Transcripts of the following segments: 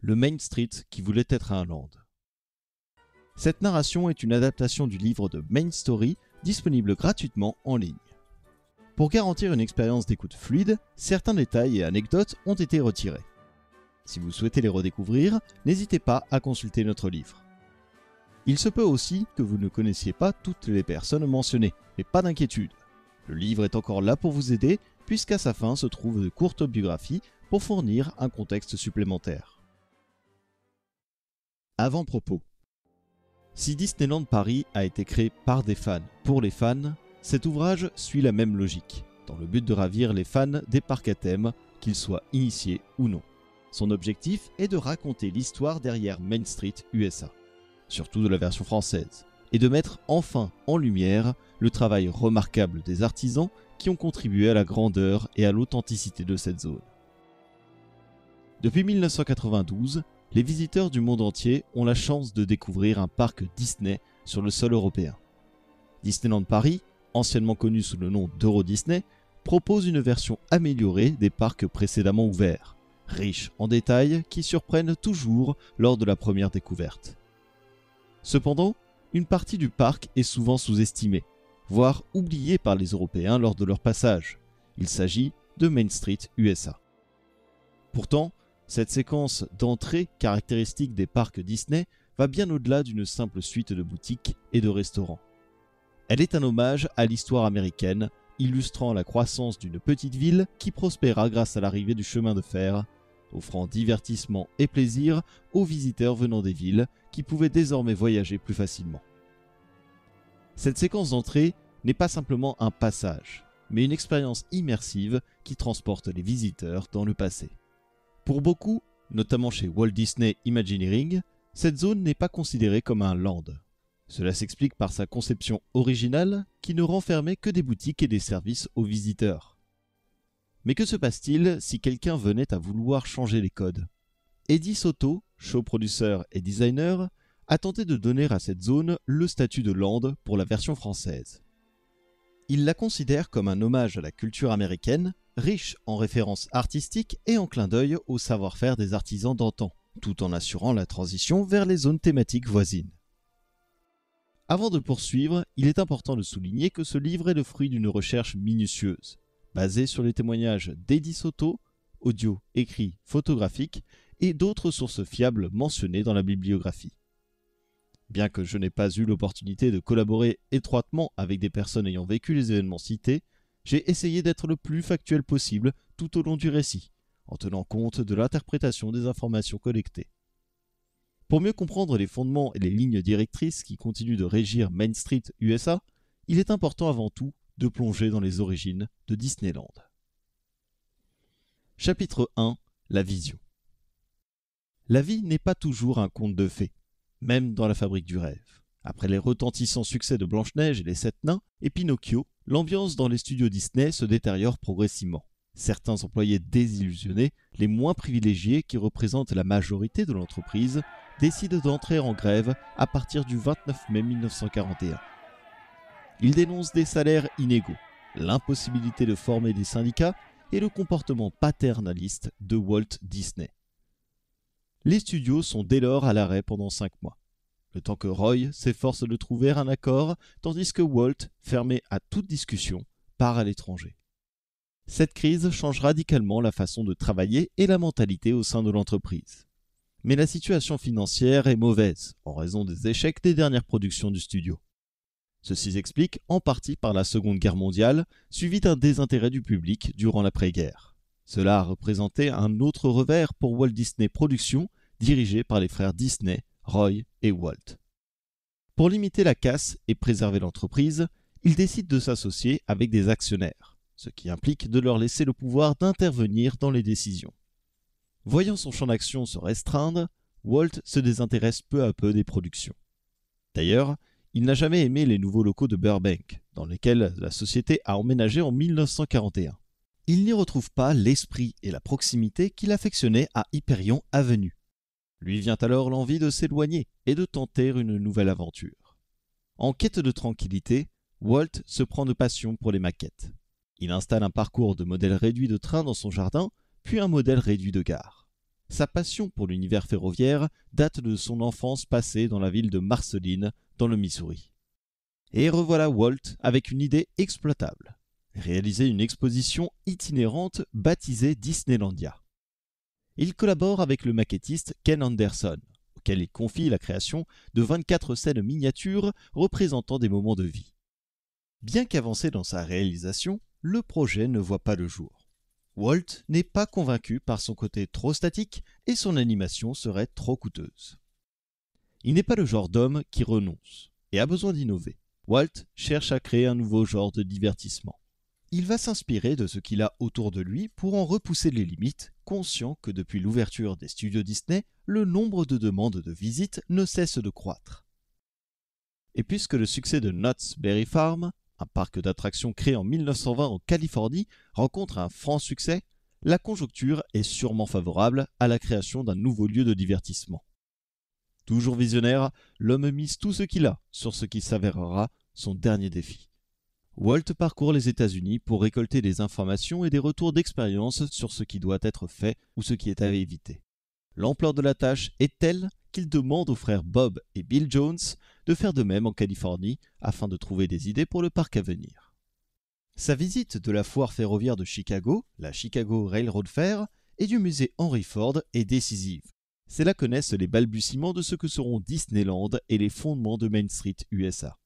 le Main Street qui voulait être un land. Cette narration est une adaptation du livre de Main Story, disponible gratuitement en ligne. Pour garantir une expérience d'écoute fluide, certains détails et anecdotes ont été retirés. Si vous souhaitez les redécouvrir, n'hésitez pas à consulter notre livre. Il se peut aussi que vous ne connaissiez pas toutes les personnes mentionnées, mais pas d'inquiétude. Le livre est encore là pour vous aider, puisqu'à sa fin se trouvent de courtes biographies pour fournir un contexte supplémentaire. Avant-propos. Si Disneyland Paris a été créé par des fans pour les fans, cet ouvrage suit la même logique, dans le but de ravir les fans des parcs à thème, qu'ils soient initiés ou non. Son objectif est de raconter l'histoire derrière Main Street USA, surtout de la version française, et de mettre enfin en lumière le travail remarquable des artisans qui ont contribué à la grandeur et à l'authenticité de cette zone. Depuis 1992, les visiteurs du monde entier ont la chance de découvrir un parc Disney sur le sol européen. Disneyland Paris, anciennement connu sous le nom d'Euro Disney, propose une version améliorée des parcs précédemment ouverts, riches en détails qui surprennent toujours lors de la première découverte. Cependant, une partie du parc est souvent sous-estimée, voire oubliée par les Européens lors de leur passage. Il s'agit de Main Street USA. Pourtant, cette séquence d'entrée caractéristique des parcs Disney va bien au-delà d'une simple suite de boutiques et de restaurants. Elle est un hommage à l'histoire américaine, illustrant la croissance d'une petite ville qui prospéra grâce à l'arrivée du chemin de fer, offrant divertissement et plaisir aux visiteurs venant des villes qui pouvaient désormais voyager plus facilement. Cette séquence d'entrée n'est pas simplement un passage, mais une expérience immersive qui transporte les visiteurs dans le passé. Pour beaucoup, notamment chez Walt Disney Imagineering, cette zone n'est pas considérée comme un land. Cela s'explique par sa conception originale qui ne renfermait que des boutiques et des services aux visiteurs. Mais que se passe-t-il si quelqu'un venait à vouloir changer les codes ? Eddie Soto, show producer et designer, a tenté de donner à cette zone le statut de land pour la version française. Il la considère comme un hommage à la culture américaine, riche en références artistiques et en clin d'œil au savoir-faire des artisans d'antan, tout en assurant la transition vers les zones thématiques voisines. Avant de poursuivre, il est important de souligner que ce livre est le fruit d'une recherche minutieuse, basée sur les témoignages d'Eddie Soto, audio, écrit, photographique, et d'autres sources fiables mentionnées dans la bibliographie. Bien que je n'ai pas eu l'opportunité de collaborer étroitement avec des personnes ayant vécu les événements cités, j'ai essayé d'être le plus factuel possible tout au long du récit, en tenant compte de l'interprétation des informations collectées. Pour mieux comprendre les fondements et les lignes directrices qui continuent de régir Main Street USA, il est important avant tout de plonger dans les origines de Disneyland. Chapitre 1. La vision. La vie n'est pas toujours un conte de fées, même dans la fabrique du rêve. Après les retentissants succès de Blanche-Neige et les 7 nains et Pinocchio, l'ambiance dans les studios Disney se détériore progressivement. Certains employés désillusionnés, les moins privilégiés qui représentent la majorité de l'entreprise, décident d'entrer en grève à partir du 29 mai 1941. Ils dénoncent des salaires inégaux, l'impossibilité de former des syndicats et le comportement paternaliste de Walt Disney. Les studios sont dès lors à l'arrêt pendant 5 mois. Le temps que Roy s'efforce de trouver un accord, tandis que Walt, fermé à toute discussion, part à l'étranger. Cette crise change radicalement la façon de travailler et la mentalité au sein de l'entreprise. Mais la situation financière est mauvaise, en raison des échecs des dernières productions du studio. Ceci s'explique en partie par la Seconde Guerre mondiale, suivie d'un désintérêt du public durant l'après-guerre. Cela a représenté un autre revers pour Walt Disney Productions, dirigé par les frères Disney, Roy et Walt. Pour limiter la casse et préserver l'entreprise, il décide de s'associer avec des actionnaires, ce qui implique de leur laisser le pouvoir d'intervenir dans les décisions. Voyant son champ d'action se restreindre, Walt se désintéresse peu à peu des productions. D'ailleurs, il n'a jamais aimé les nouveaux locaux de Burbank, dans lesquels la société a emménagé en 1941. Il n'y retrouve pas l'esprit et la proximité qu'il affectionnait à Hyperion Avenue. Lui vient alors l'envie de s'éloigner et de tenter une nouvelle aventure. En quête de tranquillité, Walt se prend de passion pour les maquettes. Il installe un parcours de modèles réduits de train dans son jardin, puis un modèle réduit de gare. Sa passion pour l'univers ferroviaire date de son enfance passée dans la ville de Marceline, dans le Missouri. Et revoilà Walt avec une idée exploitable. Réaliser une exposition itinérante baptisée Disneylandia. Il collabore avec le maquettiste Ken Anderson, auquel il confie la création de 24 scènes miniatures représentant des moments de vie. Bien qu'avancé dans sa réalisation, le projet ne voit pas le jour. Walt n'est pas convaincu par son côté trop statique et son animation serait trop coûteuse. Il n'est pas le genre d'homme qui renonce et a besoin d'innover. Walt cherche à créer un nouveau genre de divertissement. Il va s'inspirer de ce qu'il a autour de lui pour en repousser les limites, conscient que depuis l'ouverture des studios Disney, le nombre de demandes de visites ne cesse de croître. Et puisque le succès de Knott's Berry Farm, un parc d'attractions créé en 1920 en Californie, rencontre un franc succès, la conjoncture est sûrement favorable à la création d'un nouveau lieu de divertissement. Toujours visionnaire, l'homme mise tout ce qu'il a sur ce qui s'avérera son dernier défi. Walt parcourt les États-Unis pour récolter des informations et des retours d'expérience sur ce qui doit être fait ou ce qui est à éviter. L'ampleur de la tâche est telle qu'il demande aux frères Bob et Bill Jones de faire de même en Californie afin de trouver des idées pour le parc à venir. Sa visite de la foire ferroviaire de Chicago, la Chicago Railroad Fair, et du musée Henry Ford est décisive. C'est là que naissent les balbutiements de ce que seront Disneyland et les fondements de Main Street USA.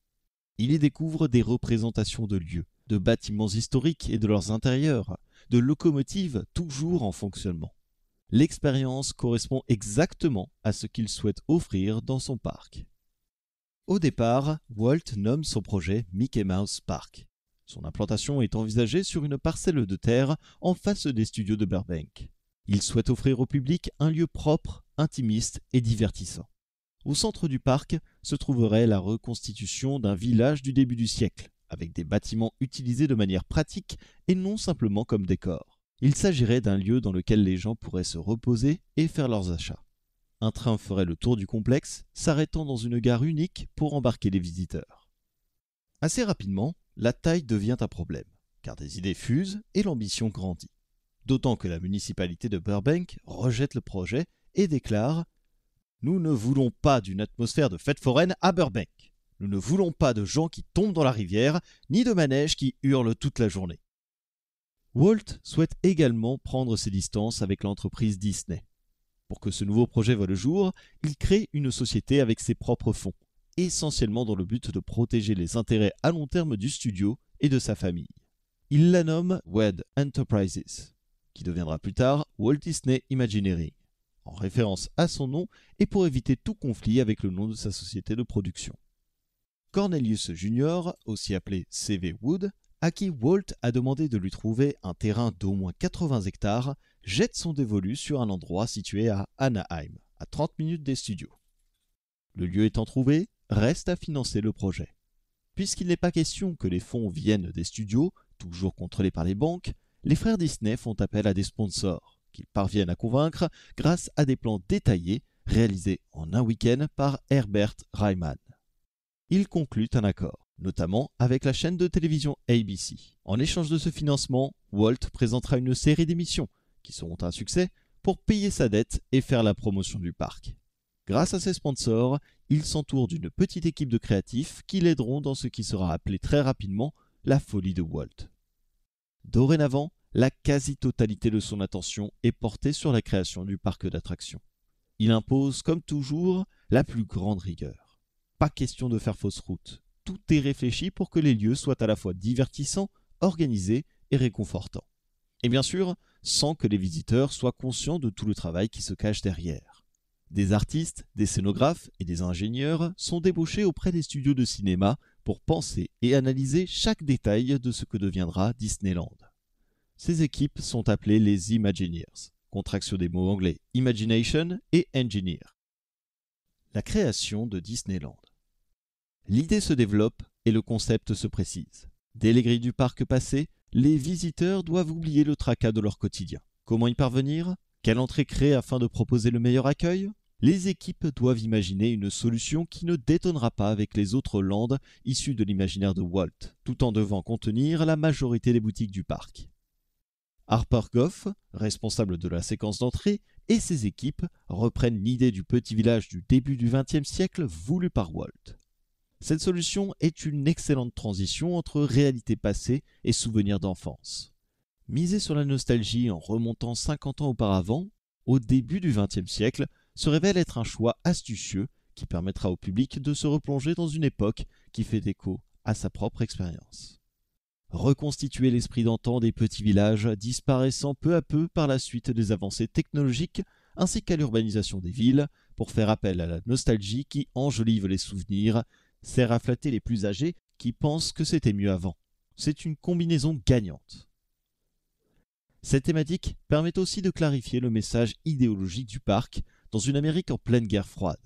Il y découvre des représentations de lieux, de bâtiments historiques et de leurs intérieurs, de locomotives toujours en fonctionnement. L'expérience correspond exactement à ce qu'il souhaite offrir dans son parc. Au départ, Walt nomme son projet Mickey Mouse Park. Son implantation est envisagée sur une parcelle de terre en face des studios de Burbank. Il souhaite offrir au public un lieu propre, intimiste et divertissant. Au centre du parc se trouverait la reconstitution d'un village du début du siècle, avec des bâtiments utilisés de manière pratique et non simplement comme décor. Il s'agirait d'un lieu dans lequel les gens pourraient se reposer et faire leurs achats. Un train ferait le tour du complexe, s'arrêtant dans une gare unique pour embarquer les visiteurs. Assez rapidement, la taille devient un problème, car des idées fusent et l'ambition grandit. D'autant que la municipalité de Burbank rejette le projet et déclare « Nous ne voulons pas d'une atmosphère de fête foraine à Burbank. Nous ne voulons pas de gens qui tombent dans la rivière, ni de manèges qui hurlent toute la journée. » Walt souhaite également prendre ses distances avec l'entreprise Disney. Pour que ce nouveau projet voie le jour, il crée une société avec ses propres fonds, essentiellement dans le but de protéger les intérêts à long terme du studio et de sa famille. Il la nomme WED Enterprises, qui deviendra plus tard Walt Disney Imagineering, en référence à son nom et pour éviter tout conflit avec le nom de sa société de production. Cornelius Jr., aussi appelé C.V. Wood, à qui Walt a demandé de lui trouver un terrain d'au moins 80 hectares, jette son dévolu sur un endroit situé à Anaheim, à 30 minutes des studios. Le lieu étant trouvé, reste à financer le projet. Puisqu'il n'est pas question que les fonds viennent des studios, toujours contrôlés par les banques, les frères Disney font appel à des sponsors, qu'ils parviennent à convaincre grâce à des plans détaillés réalisés en un week-end par Herbert Ryman. Ils concluent un accord, notamment avec la chaîne de télévision ABC. En échange de ce financement, Walt présentera une série d'émissions, qui seront un succès, pour payer sa dette et faire la promotion du parc. Grâce à ses sponsors, il s'entoure d'une petite équipe de créatifs qui l'aideront dans ce qui sera appelé très rapidement la folie de Walt. Dorénavant, la quasi-totalité de son attention est portée sur la création du parc d'attractions. Il impose, comme toujours, la plus grande rigueur. Pas question de faire fausse route. Tout est réfléchi pour que les lieux soient à la fois divertissants, organisés et réconfortants. Et bien sûr, sans que les visiteurs soient conscients de tout le travail qui se cache derrière. Des artistes, des scénographes et des ingénieurs sont débauchés auprès des studios de cinéma pour penser et analyser chaque détail de ce que deviendra Disneyland. Ces équipes sont appelées les Imagineers, contraction des mots anglais Imagination et Engineer. La création de Disneyland. L'idée se développe et le concept se précise. Dès les grilles du parc passées, les visiteurs doivent oublier le tracas de leur quotidien. Comment y parvenir ? Quelle entrée créer afin de proposer le meilleur accueil ? Les équipes doivent imaginer une solution qui ne détonnera pas avec les autres lands issues de l'imaginaire de Walt, tout en devant contenir la majorité des boutiques du parc. Harper Goff, responsable de la séquence d'entrée, et ses équipes reprennent l'idée du petit village du début du XXe siècle voulu par Walt. Cette solution est une excellente transition entre réalité passée et souvenirs d'enfance. Miser sur la nostalgie en remontant 50 ans auparavant, au début du XXe siècle, se révèle être un choix astucieux qui permettra au public de se replonger dans une époque qui fait écho à sa propre expérience. Reconstituer l'esprit d'antan des petits villages disparaissant peu à peu par la suite des avancées technologiques ainsi qu'à l'urbanisation des villes pour faire appel à la nostalgie qui enjolive les souvenirs, sert à flatter les plus âgés qui pensent que c'était mieux avant. C'est une combinaison gagnante. Cette thématique permet aussi de clarifier le message idéologique du parc dans une Amérique en pleine guerre froide.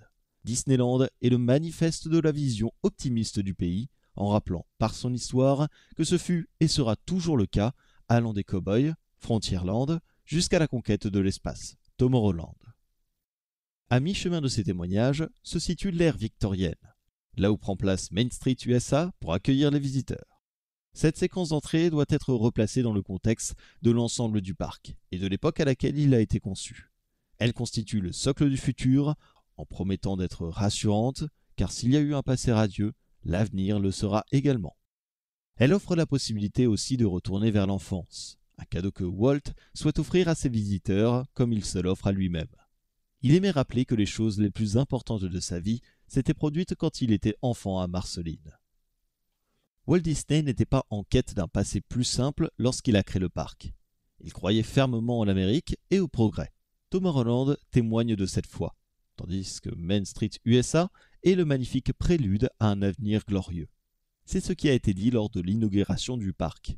Disneyland est le manifeste de la vision optimiste du pays, en rappelant par son histoire que ce fut et sera toujours le cas, allant des cow-boys, Frontierland, jusqu'à la conquête de l'espace, Tomorrowland. À mi-chemin de ces témoignages se situe l'ère victorienne, là où prend place Main Street USA pour accueillir les visiteurs. Cette séquence d'entrée doit être replacée dans le contexte de l'ensemble du parc et de l'époque à laquelle il a été conçu. Elle constitue le socle du futur, en promettant d'être rassurante, car s'il y a eu un passé radieux, l'avenir le sera également. Elle offre la possibilité aussi de retourner vers l'enfance, un cadeau que Walt souhaite offrir à ses visiteurs comme il se l'offre à lui-même. Il aimait rappeler que les choses les plus importantes de sa vie s'étaient produites quand il était enfant à Marceline. Walt Disney n'était pas en quête d'un passé plus simple lorsqu'il a créé le parc. Il croyait fermement en l'Amérique et au progrès. Tomorrowland témoigne de cette foi, tandis que Main Street USA est le magnifique prélude à un avenir glorieux. C'est ce qui a été dit lors de l'inauguration du parc.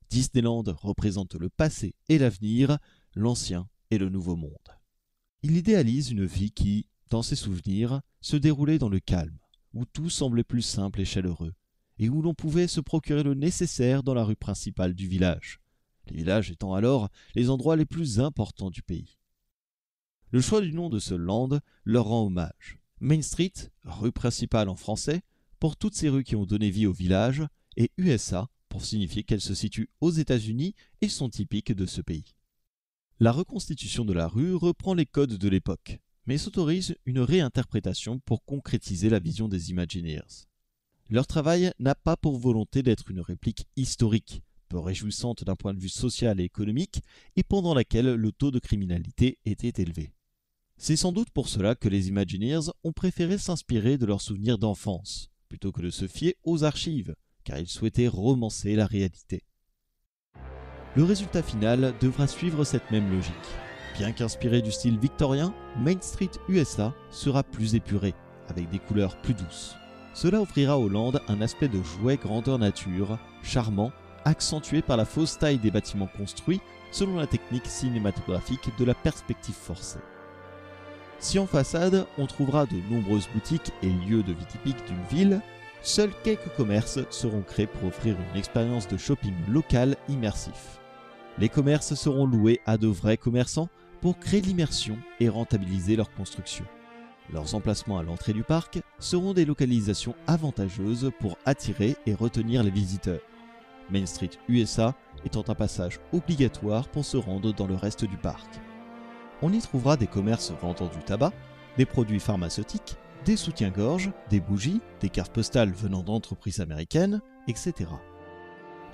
Disneyland représente le passé et l'avenir, l'ancien et le nouveau monde. Il idéalise une vie qui, dans ses souvenirs, se déroulait dans le calme, où tout semblait plus simple et chaleureux, et où l'on pouvait se procurer le nécessaire dans la rue principale du village, les villages étant alors les endroits les plus importants du pays. Le choix du nom de ce land leur rend hommage. Main Street, rue principale en français, pour toutes ces rues qui ont donné vie au village, et USA, pour signifier qu'elles se situent aux États-Unis et sont typiques de ce pays. La reconstitution de la rue reprend les codes de l'époque, mais s'autorise une réinterprétation pour concrétiser la vision des Imagineers. Leur travail n'a pas pour volonté d'être une réplique historique, peu réjouissante d'un point de vue social et économique, et pendant laquelle le taux de criminalité était élevé. C'est sans doute pour cela que les Imagineers ont préféré s'inspirer de leurs souvenirs d'enfance, plutôt que de se fier aux archives, car ils souhaitaient romancer la réalité. Le résultat final devra suivre cette même logique. Bien qu'inspiré du style victorien, Main Street USA sera plus épuré, avec des couleurs plus douces. Cela offrira au land un aspect de jouet grandeur nature, charmant, accentué par la fausse taille des bâtiments construits selon la technique cinématographique de la perspective forcée. Si en façade, on trouvera de nombreuses boutiques et lieux de vie typiques d'une ville, seuls quelques commerces seront créés pour offrir une expérience de shopping local immersif. Les commerces seront loués à de vrais commerçants pour créer l'immersion et rentabiliser leur construction. Leurs emplacements à l'entrée du parc seront des localisations avantageuses pour attirer et retenir les visiteurs. Main Street USA étant un passage obligatoire pour se rendre dans le reste du parc. On y trouvera des commerces vendant du tabac, des produits pharmaceutiques, des soutiens-gorge, des bougies, des cartes postales venant d'entreprises américaines, etc.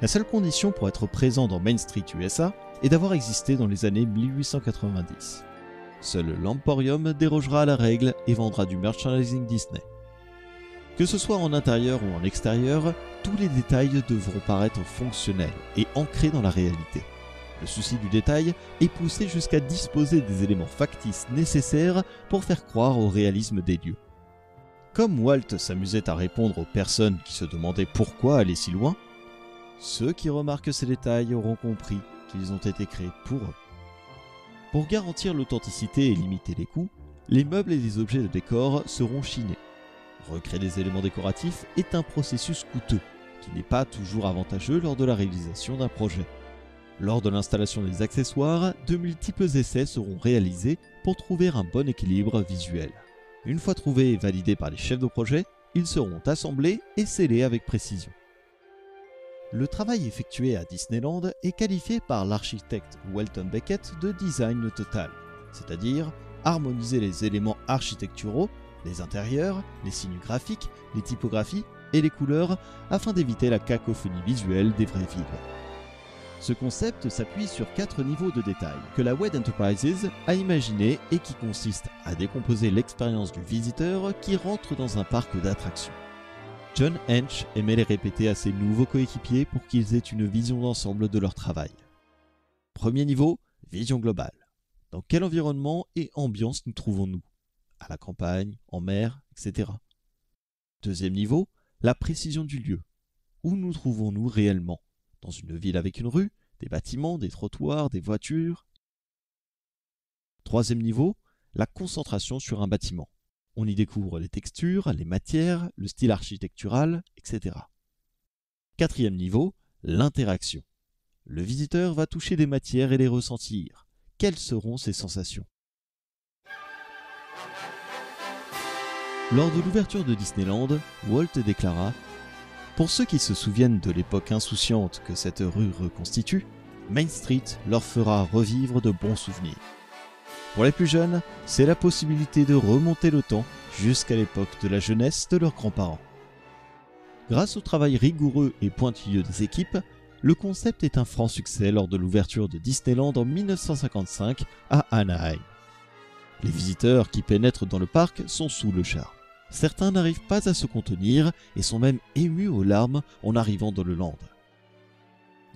La seule condition pour être présent dans Main Street USA est d'avoir existé dans les années 1890. Seul l'Emporium dérogera à la règle et vendra du merchandising Disney. Que ce soit en intérieur ou en extérieur, tous les détails devront paraître fonctionnels et ancrés dans la réalité. Le souci du détail est poussé jusqu'à disposer des éléments factices nécessaires pour faire croire au réalisme des lieux. Comme Walt s'amusait à répondre aux personnes qui se demandaient pourquoi aller si loin, ceux qui remarquent ces détails auront compris qu'ils ont été créés pour eux. Pour garantir l'authenticité et limiter les coûts, les meubles et les objets de décor seront chinés. Recréer des éléments décoratifs est un processus coûteux, qui n'est pas toujours avantageux lors de la réalisation d'un projet. Lors de l'installation des accessoires, de multiples essais seront réalisés pour trouver un bon équilibre visuel. Une fois trouvés et validés par les chefs de projet, ils seront assemblés et scellés avec précision. Le travail effectué à Disneyland est qualifié par l'architecte Welton Beckett de design total, c'est-à-dire harmoniser les éléments architecturaux, les intérieurs, les signes graphiques, les typographies et les couleurs afin d'éviter la cacophonie visuelle des vraies villes. Ce concept s'appuie sur 4 niveaux de détail que la WED Enterprises a imaginé et qui consistent à décomposer l'expérience du visiteur qui rentre dans un parc d'attractions. John Hench aimait les répéter à ses nouveaux coéquipiers pour qu'ils aient une vision d'ensemble de leur travail. Premier niveau, vision globale. Dans quel environnement et ambiance nous trouvons-nous? À la campagne, en mer, etc. Deuxième niveau, la précision du lieu. Où nous trouvons-nous réellement? Dans une ville avec une rue, des bâtiments, des trottoirs, des voitures. Troisième niveau, la concentration sur un bâtiment. On y découvre les textures, les matières, le style architectural, etc. Quatrième niveau, l'interaction. Le visiteur va toucher des matières et les ressentir. Quelles seront ses sensations? Lors de l'ouverture de Disneyland, Walt déclara « Pour ceux qui se souviennent de l'époque insouciante que cette rue reconstitue, Main Street leur fera revivre de bons souvenirs. Pour les plus jeunes, c'est la possibilité de remonter le temps jusqu'à l'époque de la jeunesse de leurs grands-parents. » Grâce au travail rigoureux et pointilleux des équipes, le concept est un franc succès lors de l'ouverture de Disneyland en 1955 à Anaheim. Les visiteurs qui pénètrent dans le parc sont sous le charme. Certains n'arrivent pas à se contenir et sont même émus aux larmes en arrivant dans le land.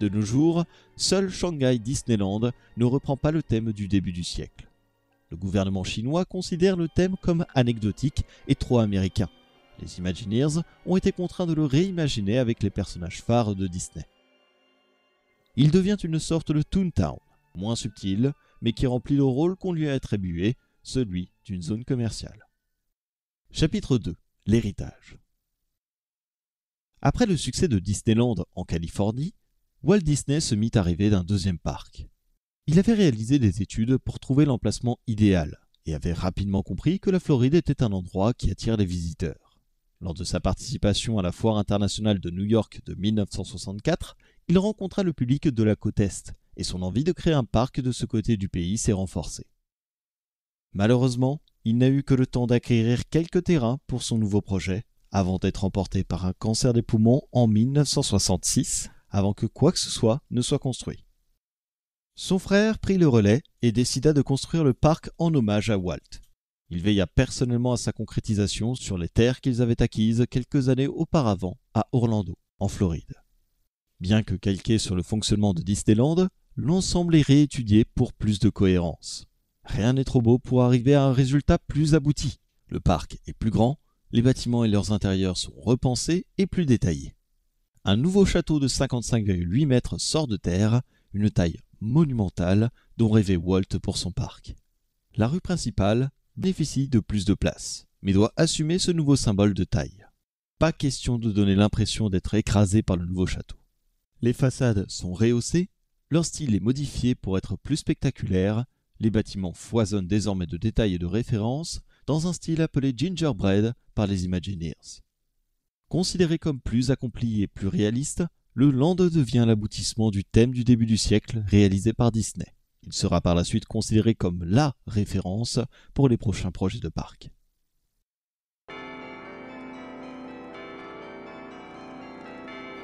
De nos jours, seul Shanghai Disneyland ne reprend pas le thème du début du siècle. Le gouvernement chinois considère le thème comme anecdotique et trop américain. Les Imagineers ont été contraints de le réimaginer avec les personnages phares de Disney. Il devient une sorte de Toontown, moins subtil, mais qui remplit le rôle qu'on lui a attribué, celui d'une zone commerciale. Chapitre 2. L'héritage. Après le succès de Disneyland en Californie, Walt Disney se mit à rêver d'un deuxième parc. Il avait réalisé des études pour trouver l'emplacement idéal et avait rapidement compris que la Floride était un endroit qui attire les visiteurs. Lors de sa participation à la Foire internationale de New York de 1964, il rencontra le public de la côte Est et son envie de créer un parc de ce côté du pays s'est renforcée. Malheureusement, il n'a eu que le temps d'acquérir quelques terrains pour son nouveau projet avant d'être emporté par un cancer des poumons en 1966, avant que quoi que ce soit ne soit construit. Son frère prit le relais et décida de construire le parc en hommage à Walt. Il veilla personnellement à sa concrétisation sur les terres qu'ils avaient acquises quelques années auparavant à Orlando, en Floride. Bien que calqué sur le fonctionnement de Disneyland, l'ensemble est réétudié pour plus de cohérence. Rien n'est trop beau pour arriver à un résultat plus abouti. Le parc est plus grand, les bâtiments et leurs intérieurs sont repensés et plus détaillés. Un nouveau château de 55,8 mètres sort de terre, une taille monumentale dont rêvait Walt pour son parc. La rue principale bénéficie de plus de place, mais doit assumer ce nouveau symbole de taille. Pas question de donner l'impression d'être écrasé par le nouveau château. Les façades sont rehaussées, leur style est modifié pour être plus spectaculaire, les bâtiments foisonnent désormais de détails et de références dans un style appelé Gingerbread par les Imagineers. Considéré comme plus accompli et plus réaliste, le land devient l'aboutissement du thème du début du siècle réalisé par Disney. Il sera par la suite considéré comme la référence pour les prochains projets de parc.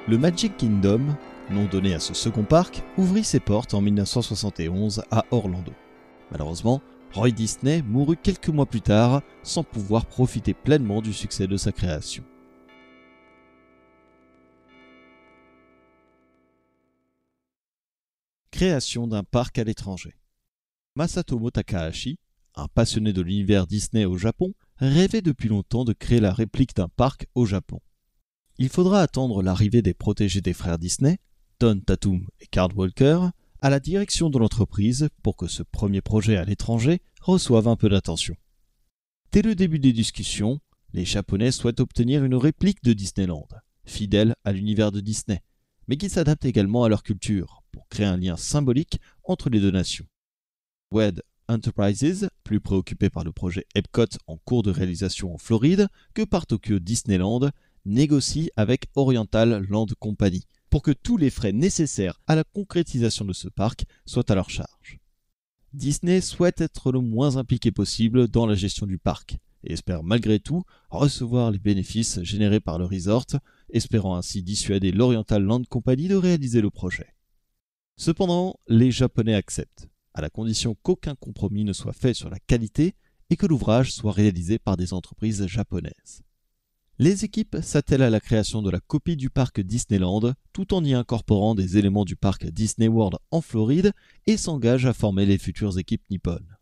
Le Magic Kingdom, nom donné à ce second parc, ouvrit ses portes en 1971 à Orlando. Malheureusement, Roy Disney mourut quelques mois plus tard sans pouvoir profiter pleinement du succès de sa création. Création d'un parc à l'étranger. Masatomo Takahashi, un passionné de l'univers Disney au Japon, rêvait depuis longtemps de créer la réplique d'un parc au Japon. Il faudra attendre l'arrivée des protégés des frères Disney, Don Tatum et Carl Walker, à la direction de l'entreprise pour que ce premier projet à l'étranger reçoive un peu d'attention. Dès le début des discussions, les Japonais souhaitent obtenir une réplique de Disneyland, fidèle à l'univers de Disney, mais qui s'adapte également à leur culture, pour créer un lien symbolique entre les deux nations. WED Enterprises, plus préoccupé par le projet Epcot en cours de réalisation en Floride que par Tokyo Disneyland, négocie avec Oriental Land Company, pour que tous les frais nécessaires à la concrétisation de ce parc soient à leur charge. Disney souhaite être le moins impliqué possible dans la gestion du parc et espère malgré tout recevoir les bénéfices générés par le resort, espérant ainsi dissuader l'Oriental Land Company de réaliser le projet. Cependant, les Japonais acceptent, à la condition qu'aucun compromis ne soit fait sur la qualité et que l'ouvrage soit réalisé par des entreprises japonaises. Les équipes s'attellent à la création de la copie du parc Disneyland tout en y incorporant des éléments du parc Disney World en Floride et s'engagent à former les futures équipes nippones.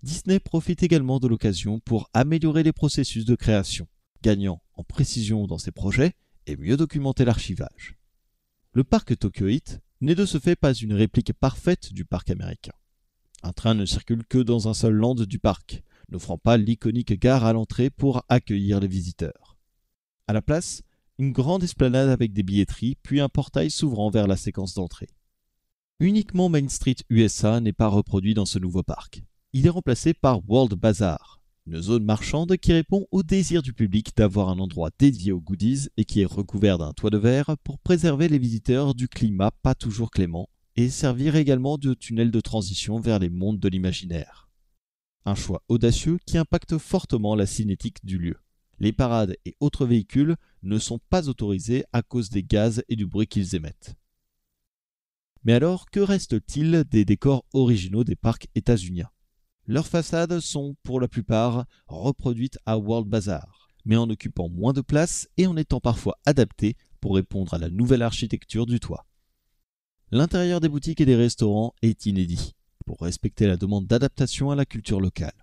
Disney profite également de l'occasion pour améliorer les processus de création, gagnant en précision dans ses projets et mieux documenter l'archivage. Le parc Tokyo Heat n'est de ce fait pas une réplique parfaite du parc américain. Un train ne circule que dans un seul land du parc, n'offrant pas l'iconique gare à l'entrée pour accueillir les visiteurs. À la place, une grande esplanade avec des billetteries, puis un portail s'ouvrant vers la séquence d'entrée. Uniquement Main Street USA n'est pas reproduit dans ce nouveau parc. Il est remplacé par World Bazaar, une zone marchande qui répond au désir du public d'avoir un endroit dédié aux goodies et qui est recouvert d'un toit de verre pour préserver les visiteurs du climat pas toujours clément et servir également de tunnel de transition vers les mondes de l'imaginaire. Un choix audacieux qui impacte fortement la cinétique du lieu. Les parades et autres véhicules ne sont pas autorisés à cause des gaz et du bruit qu'ils émettent. Mais alors, que reste-t-il des décors originaux des parcs états-uniens ? Leurs façades sont, pour la plupart, reproduites à World Bazaar, mais en occupant moins de place et en étant parfois adaptées pour répondre à la nouvelle architecture du toit. L'intérieur des boutiques et des restaurants est inédit, pour respecter la demande d'adaptation à la culture locale.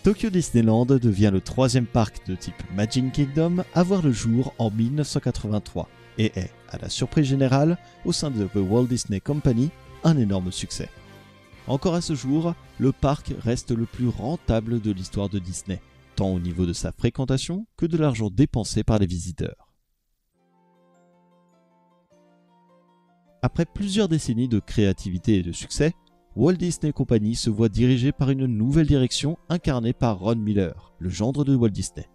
Tokyo Disneyland devient le troisième parc de type Magic Kingdom à voir le jour en 1983 et est, à la surprise générale, au sein de The Walt Disney Company, un énorme succès. Encore à ce jour, le parc reste le plus rentable de l'histoire de Disney, tant au niveau de sa fréquentation que de l'argent dépensé par les visiteurs. Après plusieurs décennies de créativité et de succès, Walt Disney Company se voit dirigé par une nouvelle direction incarnée par Ron Miller, le gendre de Walt Disney.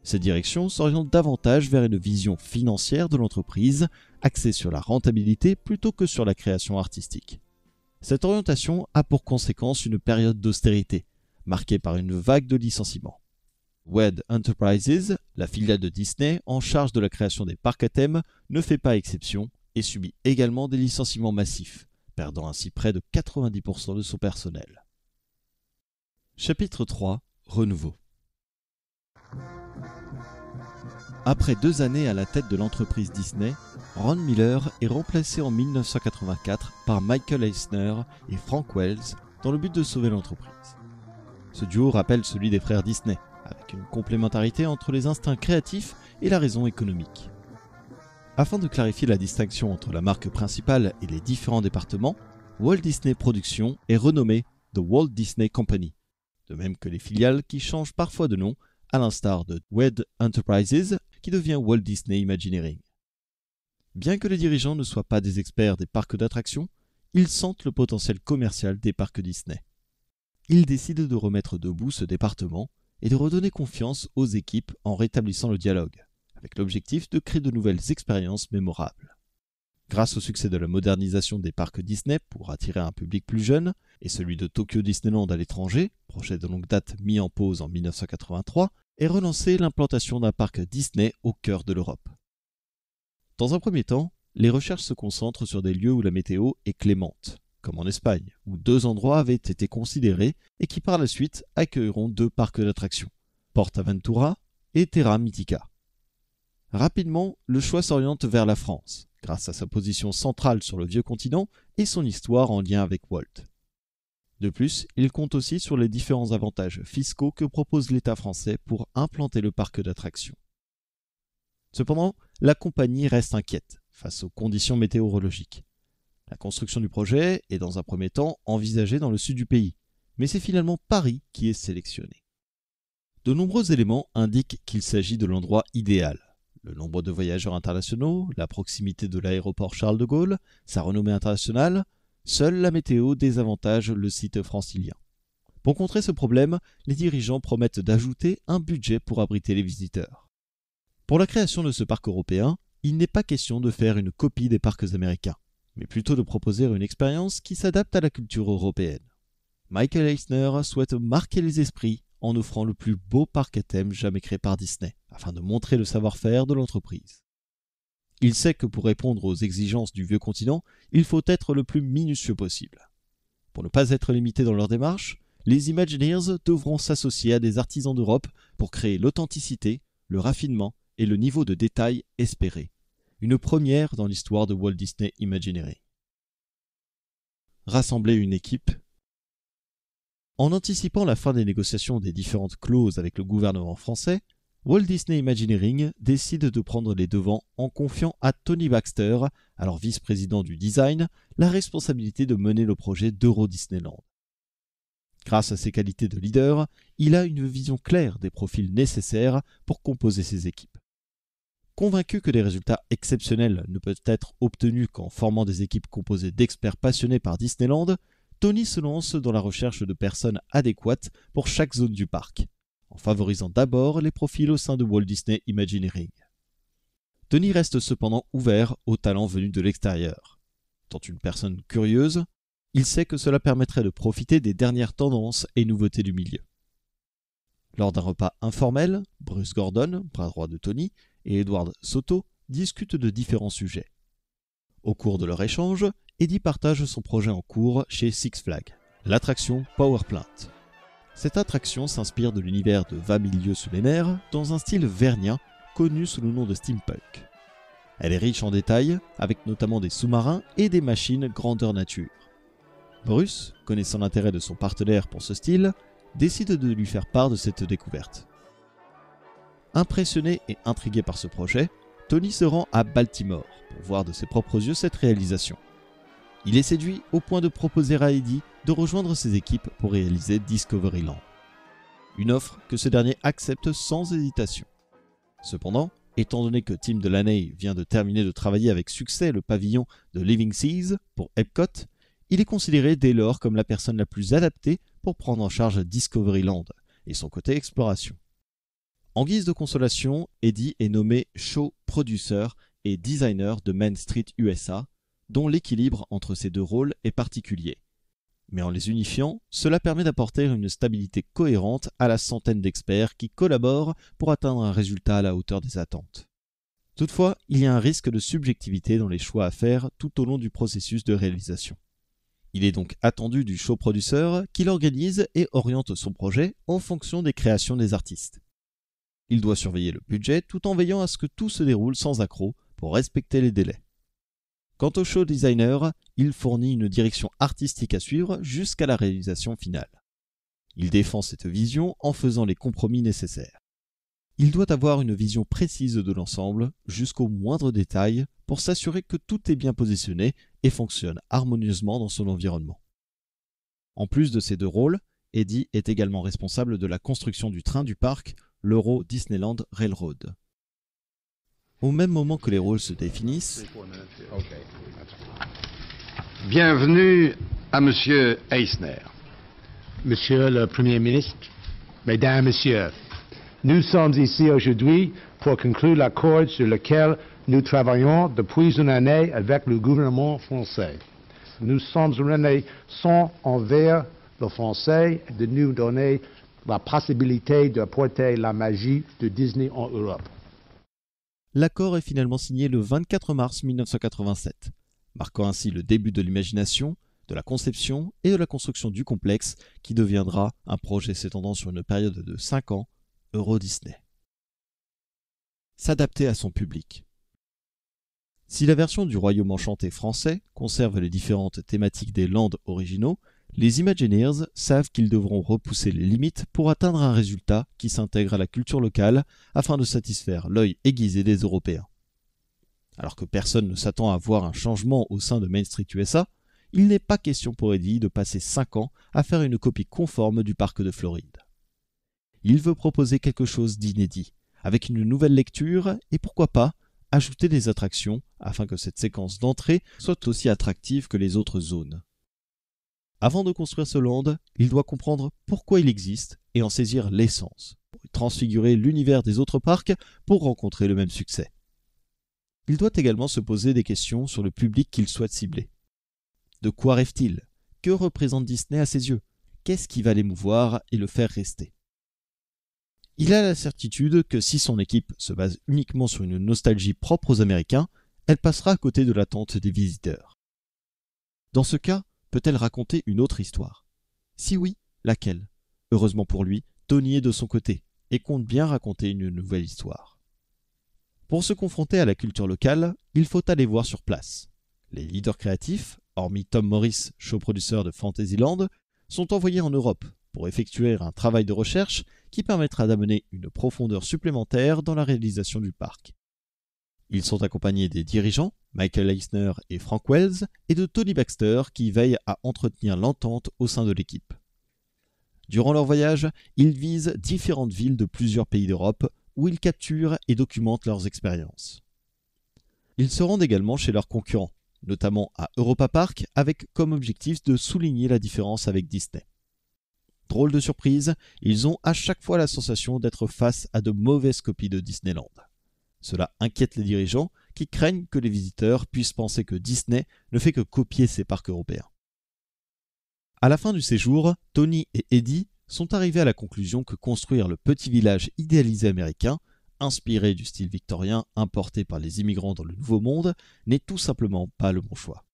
Cette direction s'oriente davantage vers une vision financière de l'entreprise, axée sur la rentabilité plutôt que sur la création artistique. Cette orientation a pour conséquence une période d'austérité, marquée par une vague de licenciements. WED Enterprises, la filiale de Disney en charge de la création des parcs à thème, ne fait pas exception et subit également des licenciements massifs, perdant ainsi près de 90% de son personnel. Chapitre 3. Renouveau. Après 2 années à la tête de l'entreprise Disney, Ron Miller est remplacé en 1984 par Michael Eisner et Frank Wells dans le but de sauver l'entreprise. Ce duo rappelle celui des frères Disney, avec une complémentarité entre les instincts créatifs et la raison économique. Afin de clarifier la distinction entre la marque principale et les différents départements, Walt Disney Productions est renommé The Walt Disney Company, de même que les filiales qui changent parfois de nom, à l'instar de WED Enterprises qui devient Walt Disney Imagineering. Bien que les dirigeants ne soient pas des experts des parcs d'attractions, ils sentent le potentiel commercial des parcs Disney. Ils décident de remettre debout ce département et de redonner confiance aux équipes en rétablissant le dialogue, avec l'objectif de créer de nouvelles expériences mémorables. Grâce au succès de la modernisation des parcs Disney pour attirer un public plus jeune, et celui de Tokyo Disneyland à l'étranger, projet de longue date mis en pause en 1983, est relancée l'implantation d'un parc Disney au cœur de l'Europe. Dans un premier temps, les recherches se concentrent sur des lieux où la météo est clémente, comme en Espagne, où 2 endroits avaient été considérés et qui par la suite accueilleront 2 parcs d'attractions, PortAventura et Terra Mythica. Rapidement, le choix s'oriente vers la France, grâce à sa position centrale sur le vieux continent et son histoire en lien avec Walt. De plus, il compte aussi sur les différents avantages fiscaux que propose l'État français pour implanter le parc d'attractions. Cependant, la compagnie reste inquiète face aux conditions météorologiques. La construction du projet est dans un premier temps envisagée dans le sud du pays, mais c'est finalement Paris qui est sélectionné. De nombreux éléments indiquent qu'il s'agit de l'endroit idéal. Le nombre de voyageurs internationaux, la proximité de l'aéroport Charles de Gaulle, sa renommée internationale, Seule la météo désavantage le site francilien. Pour contrer ce problème, les dirigeants promettent d'ajouter un budget pour abriter les visiteurs. Pour la création de ce parc européen, il n'est pas question de faire une copie des parcs américains, mais plutôt de proposer une expérience qui s'adapte à la culture européenne. Michael Eisner souhaite marquer les esprits en offrant le plus beau parc à thème jamais créé par Disney, afin de montrer le savoir-faire de l'entreprise. Il sait que pour répondre aux exigences du vieux continent, il faut être le plus minutieux possible. Pour ne pas être limité dans leur démarche, les Imagineers devront s'associer à des artisans d'Europe pour créer l'authenticité, le raffinement et le niveau de détail espéré. Une première dans l'histoire de Walt Disney Imagineering. Rassembler une équipe. En anticipant la fin des négociations des différentes clauses avec le gouvernement français, Walt Disney Imagineering décide de prendre les devants en confiant à Tony Baxter, alors vice-président du design, la responsabilité de mener le projet d'Euro Disneyland. Grâce à ses qualités de leader, il a une vision claire des profils nécessaires pour composer ses équipes. Convaincu que des résultats exceptionnels ne peuvent être obtenus qu'en formant des équipes composées d'experts passionnés par Disneyland, Tony se lance dans la recherche de personnes adéquates pour chaque zone du parc, en favorisant d'abord les profils au sein de Walt Disney Imagineering. Tony reste cependant ouvert aux talents venus de l'extérieur. Étant une personne curieuse, il sait que cela permettrait de profiter des dernières tendances et nouveautés du milieu. Lors d'un repas informel, Bruce Gordon, bras droit de Tony, et Edward Soto discutent de différents sujets. Au cours de leur échange, Eddie partage son projet en cours chez Six Flags, l'attraction Power Plant. Cette attraction s'inspire de l'univers de 20 000 lieues sous les mers dans un style vernien connu sous le nom de steampunk. Elle est riche en détails, avec notamment des sous-marins et des machines grandeur nature. Bruce, connaissant l'intérêt de son partenaire pour ce style, décide de lui faire part de cette découverte. Impressionné et intrigué par ce projet, Tony se rend à Baltimore pour voir de ses propres yeux cette réalisation. Il est séduit au point de proposer à Eddie de rejoindre ses équipes pour réaliser Discoveryland. Une offre que ce dernier accepte sans hésitation. Cependant, étant donné que Tim Delaney vient de terminer de travailler avec succès le pavillon de Living Seas pour Epcot, il est considéré dès lors comme la personne la plus adaptée pour prendre en charge Discoveryland et son côté exploration. En guise de consolation, Eddie est nommé show producer et designer de Main Street USA, dont l'équilibre entre ces deux rôles est particulier. Mais en les unifiant, cela permet d'apporter une stabilité cohérente à la centaine d'experts qui collaborent pour atteindre un résultat à la hauteur des attentes. Toutefois, il y a un risque de subjectivité dans les choix à faire tout au long du processus de réalisation. Il est donc attendu du show producer qu'il organise et oriente son projet en fonction des créations des artistes. Il doit surveiller le budget tout en veillant à ce que tout se déroule sans accroc pour respecter les délais. Quant au show designer, il fournit une direction artistique à suivre jusqu'à la réalisation finale. Il défend cette vision en faisant les compromis nécessaires. Il doit avoir une vision précise de l'ensemble jusqu'au moindre détail pour s'assurer que tout est bien positionné et fonctionne harmonieusement dans son environnement. En plus de ces deux rôles, Eddie est également responsable de la construction du train du parc, l'Euro Disneyland Railroad. Au même moment que les rôles se définissent, bienvenue à Monsieur Eisner. Monsieur le Premier ministre, Mesdames, Messieurs, nous sommes ici aujourd'hui pour conclure l'accord sur lequel nous travaillons depuis une année avec le gouvernement français. Nous sommes reconnaissants envers le Français de nous donner la possibilité de porter la magie de Disney en Europe. L'accord est finalement signé le 24 mars 1987, marquant ainsi le début de l'imagination, de la conception et de la construction du complexe qui deviendra un projet s'étendant sur une période de 5 ans, Euro Disney. S'adapter à son public. Si la version du Royaume Enchanté français conserve les différentes thématiques des lands originaux, les Imagineers savent qu'ils devront repousser les limites pour atteindre un résultat qui s'intègre à la culture locale afin de satisfaire l'œil aiguisé des Européens. Alors que personne ne s'attend à voir un changement au sein de Main Street USA, il n'est pas question pour Eddie de passer 5 ans à faire une copie conforme du parc de Floride. Il veut proposer quelque chose d'inédit, avec une nouvelle lecture et pourquoi pas ajouter des attractions afin que cette séquence d'entrée soit aussi attractive que les autres zones. Avant de construire ce land, il doit comprendre pourquoi il existe et en saisir l'essence, pour transfigurer l'univers des autres parcs pour rencontrer le même succès. Il doit également se poser des questions sur le public qu'il souhaite cibler. De quoi rêve-t-il? Que représente Disney à ses yeux? Qu'est-ce qui va l'émouvoir et le faire rester? Il a la certitude que si son équipe se base uniquement sur une nostalgie propre aux Américains, elle passera à côté de l'attente des visiteurs. Dans ce cas, peut-elle raconter une autre histoire? Si oui, laquelle? Heureusement pour lui, Tony est de son côté et compte bien raconter une nouvelle histoire. Pour se confronter à la culture locale, il faut aller voir sur place. Les leaders créatifs, hormis Tom Morris, show-producteur de Fantasyland, sont envoyés en Europe pour effectuer un travail de recherche qui permettra d'amener une profondeur supplémentaire dans la réalisation du parc. Ils sont accompagnés des dirigeants, Michael Eisner et Frank Wells, et de Tony Baxter qui veille à entretenir l'entente au sein de l'équipe. Durant leur voyage, ils visent différentes villes de plusieurs pays d'Europe où ils capturent et documentent leurs expériences. Ils se rendent également chez leurs concurrents, notamment à Europa Park, avec comme objectif de souligner la différence avec Disney. Drôle de surprise, ils ont à chaque fois la sensation d'être face à de mauvaises copies de Disneyland. Cela inquiète les dirigeants qui craignent que les visiteurs puissent penser que Disney ne fait que copier ses parcs européens. À la fin du séjour, Tony et Eddie sont arrivés à la conclusion que construire le petit village idéalisé américain, inspiré du style victorien importé par les immigrants dans le Nouveau Monde, n'est tout simplement pas le bon choix.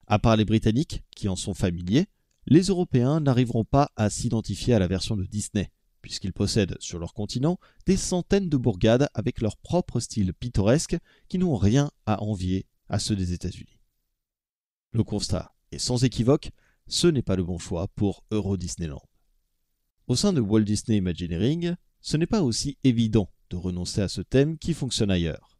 À part les Britanniques, qui en sont familiers, les Européens n'arriveront pas à s'identifier à la version de Disney, puisqu'ils possèdent sur leur continent des centaines de bourgades avec leur propre style pittoresque qui n'ont rien à envier à ceux des États-Unis. Le constat est sans équivoque, ce n'est pas le bon choix pour Euro Disneyland. Au sein de Walt Disney Imagineering, ce n'est pas aussi évident de renoncer à ce thème qui fonctionne ailleurs.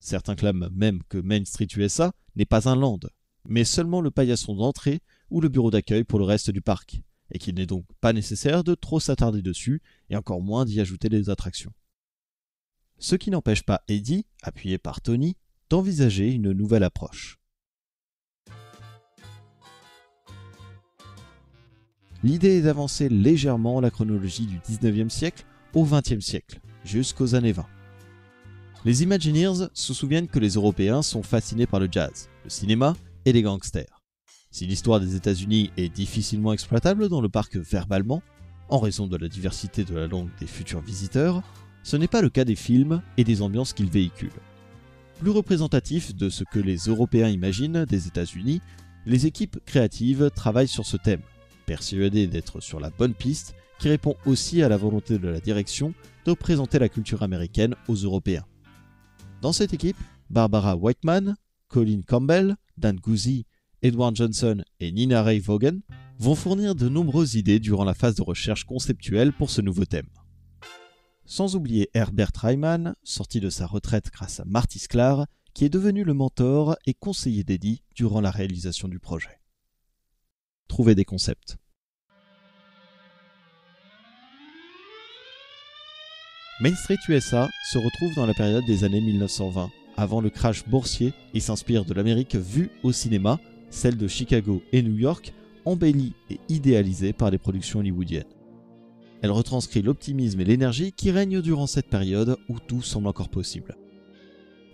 Certains clament même que Main Street USA n'est pas un land, mais seulement le paillasson d'entrée ou le bureau d'accueil pour le reste du parc, et qu'il n'est donc pas nécessaire de trop s'attarder dessus et encore moins d'y ajouter des attractions. Ce qui n'empêche pas Eddie, appuyé par Tony, d'envisager une nouvelle approche. L'idée est d'avancer légèrement la chronologie du 19e siècle au 20e siècle, jusqu'aux années 20. Les Imagineers se souviennent que les Européens sont fascinés par le jazz, le cinéma et les gangsters. Si l'histoire des États-Unis est difficilement exploitable dans le parc verbalement, en raison de la diversité de la langue des futurs visiteurs, ce n'est pas le cas des films et des ambiances qu'ils véhiculent. Plus représentatif de ce que les Européens imaginent des États-Unis, les équipes créatives travaillent sur ce thème, persuadées d'être sur la bonne piste, qui répond aussi à la volonté de la direction de présenter la culture américaine aux Européens. Dans cette équipe, Barbara Whiteman, Colin Campbell, Dan Guzzi, Edward Johnson et Nina Ray Vaughan vont fournir de nombreuses idées durant la phase de recherche conceptuelle pour ce nouveau thème. Sans oublier Herbert Ryman, sorti de sa retraite grâce à Marty Sklar, qui est devenu le mentor et conseiller d'Eddie durant la réalisation du projet. Trouver des concepts. Main Street USA se retrouve dans la période des années 1920, avant le crash boursier, et s'inspire de l'Amérique vue au cinéma, celle de Chicago et New York, embellie et idéalisée par les productions hollywoodiennes. Elle retranscrit l'optimisme et l'énergie qui règnent durant cette période où tout semble encore possible.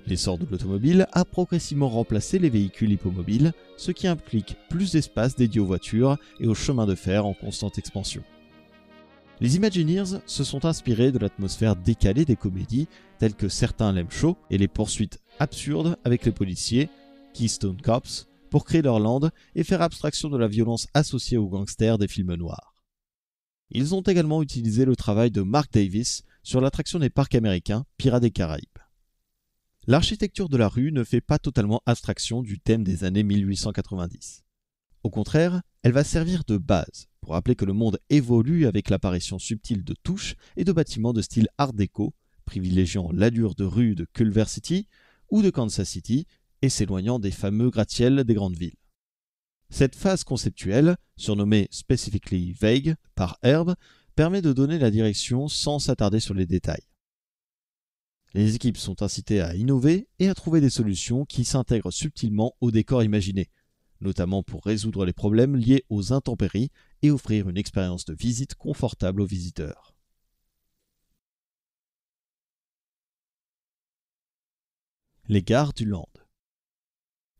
L'essor de l'automobile a progressivement remplacé les véhicules hippomobiles, ce qui implique plus d'espace dédié aux voitures et aux chemins de fer en constante expansion. Les Imagineers se sont inspirés de l'atmosphère décalée des comédies telles que Certains l'aiment chaud et les poursuites absurdes avec les policiers, Keystone Cops, pour créer leur land et faire abstraction de la violence associée aux gangsters des films noirs. Ils ont également utilisé le travail de Mark Davis sur l'attraction des parcs américains Pirates des Caraïbes. L'architecture de la rue ne fait pas totalement abstraction du thème des années 1890. Au contraire, elle va servir de base pour rappeler que le monde évolue avec l'apparition subtile de touches et de bâtiments de style art déco, privilégiant l'allure de rue de Culver City ou de Kansas City et s'éloignant des fameux gratte-ciels des grandes villes. Cette phase conceptuelle, surnommée Specifically Vague par Herb, permet de donner la direction sans s'attarder sur les détails. Les équipes sont incitées à innover et à trouver des solutions qui s'intègrent subtilement au décor imaginé, notamment pour résoudre les problèmes liés aux intempéries et offrir une expérience de visite confortable aux visiteurs. Les gares du Land.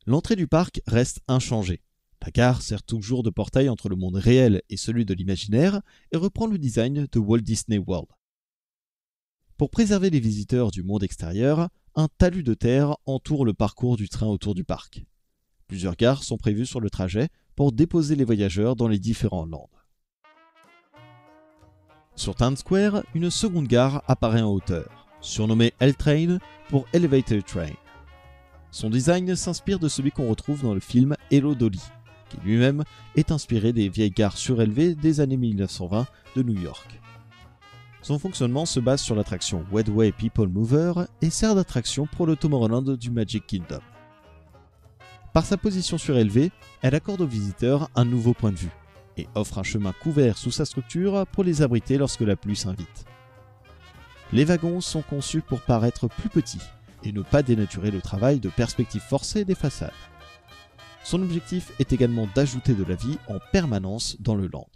L'entrée du parc reste inchangée. La gare sert toujours de portail entre le monde réel et celui de l'imaginaire et reprend le design de Walt Disney World. Pour préserver les visiteurs du monde extérieur, un talus de terre entoure le parcours du train autour du parc. Plusieurs gares sont prévues sur le trajet pour déposer les voyageurs dans les différents lands. Sur Times Square, une seconde gare apparaît en hauteur, surnommée L-Train pour Elevated Train. Son design s'inspire de celui qu'on retrouve dans le film Hello Dolly, qui lui-même est inspiré des vieilles gares surélevées des années 1920 de New York. Son fonctionnement se base sur l'attraction Wedway People Mover et sert d'attraction pour le Tomorrowland du Magic Kingdom. Par sa position surélevée, elle accorde aux visiteurs un nouveau point de vue et offre un chemin couvert sous sa structure pour les abriter lorsque la pluie s'invite. Les wagons sont conçus pour paraître plus petits et ne pas dénaturer le travail de perspective forcée des façades. Son objectif est également d'ajouter de la vie en permanence dans le land.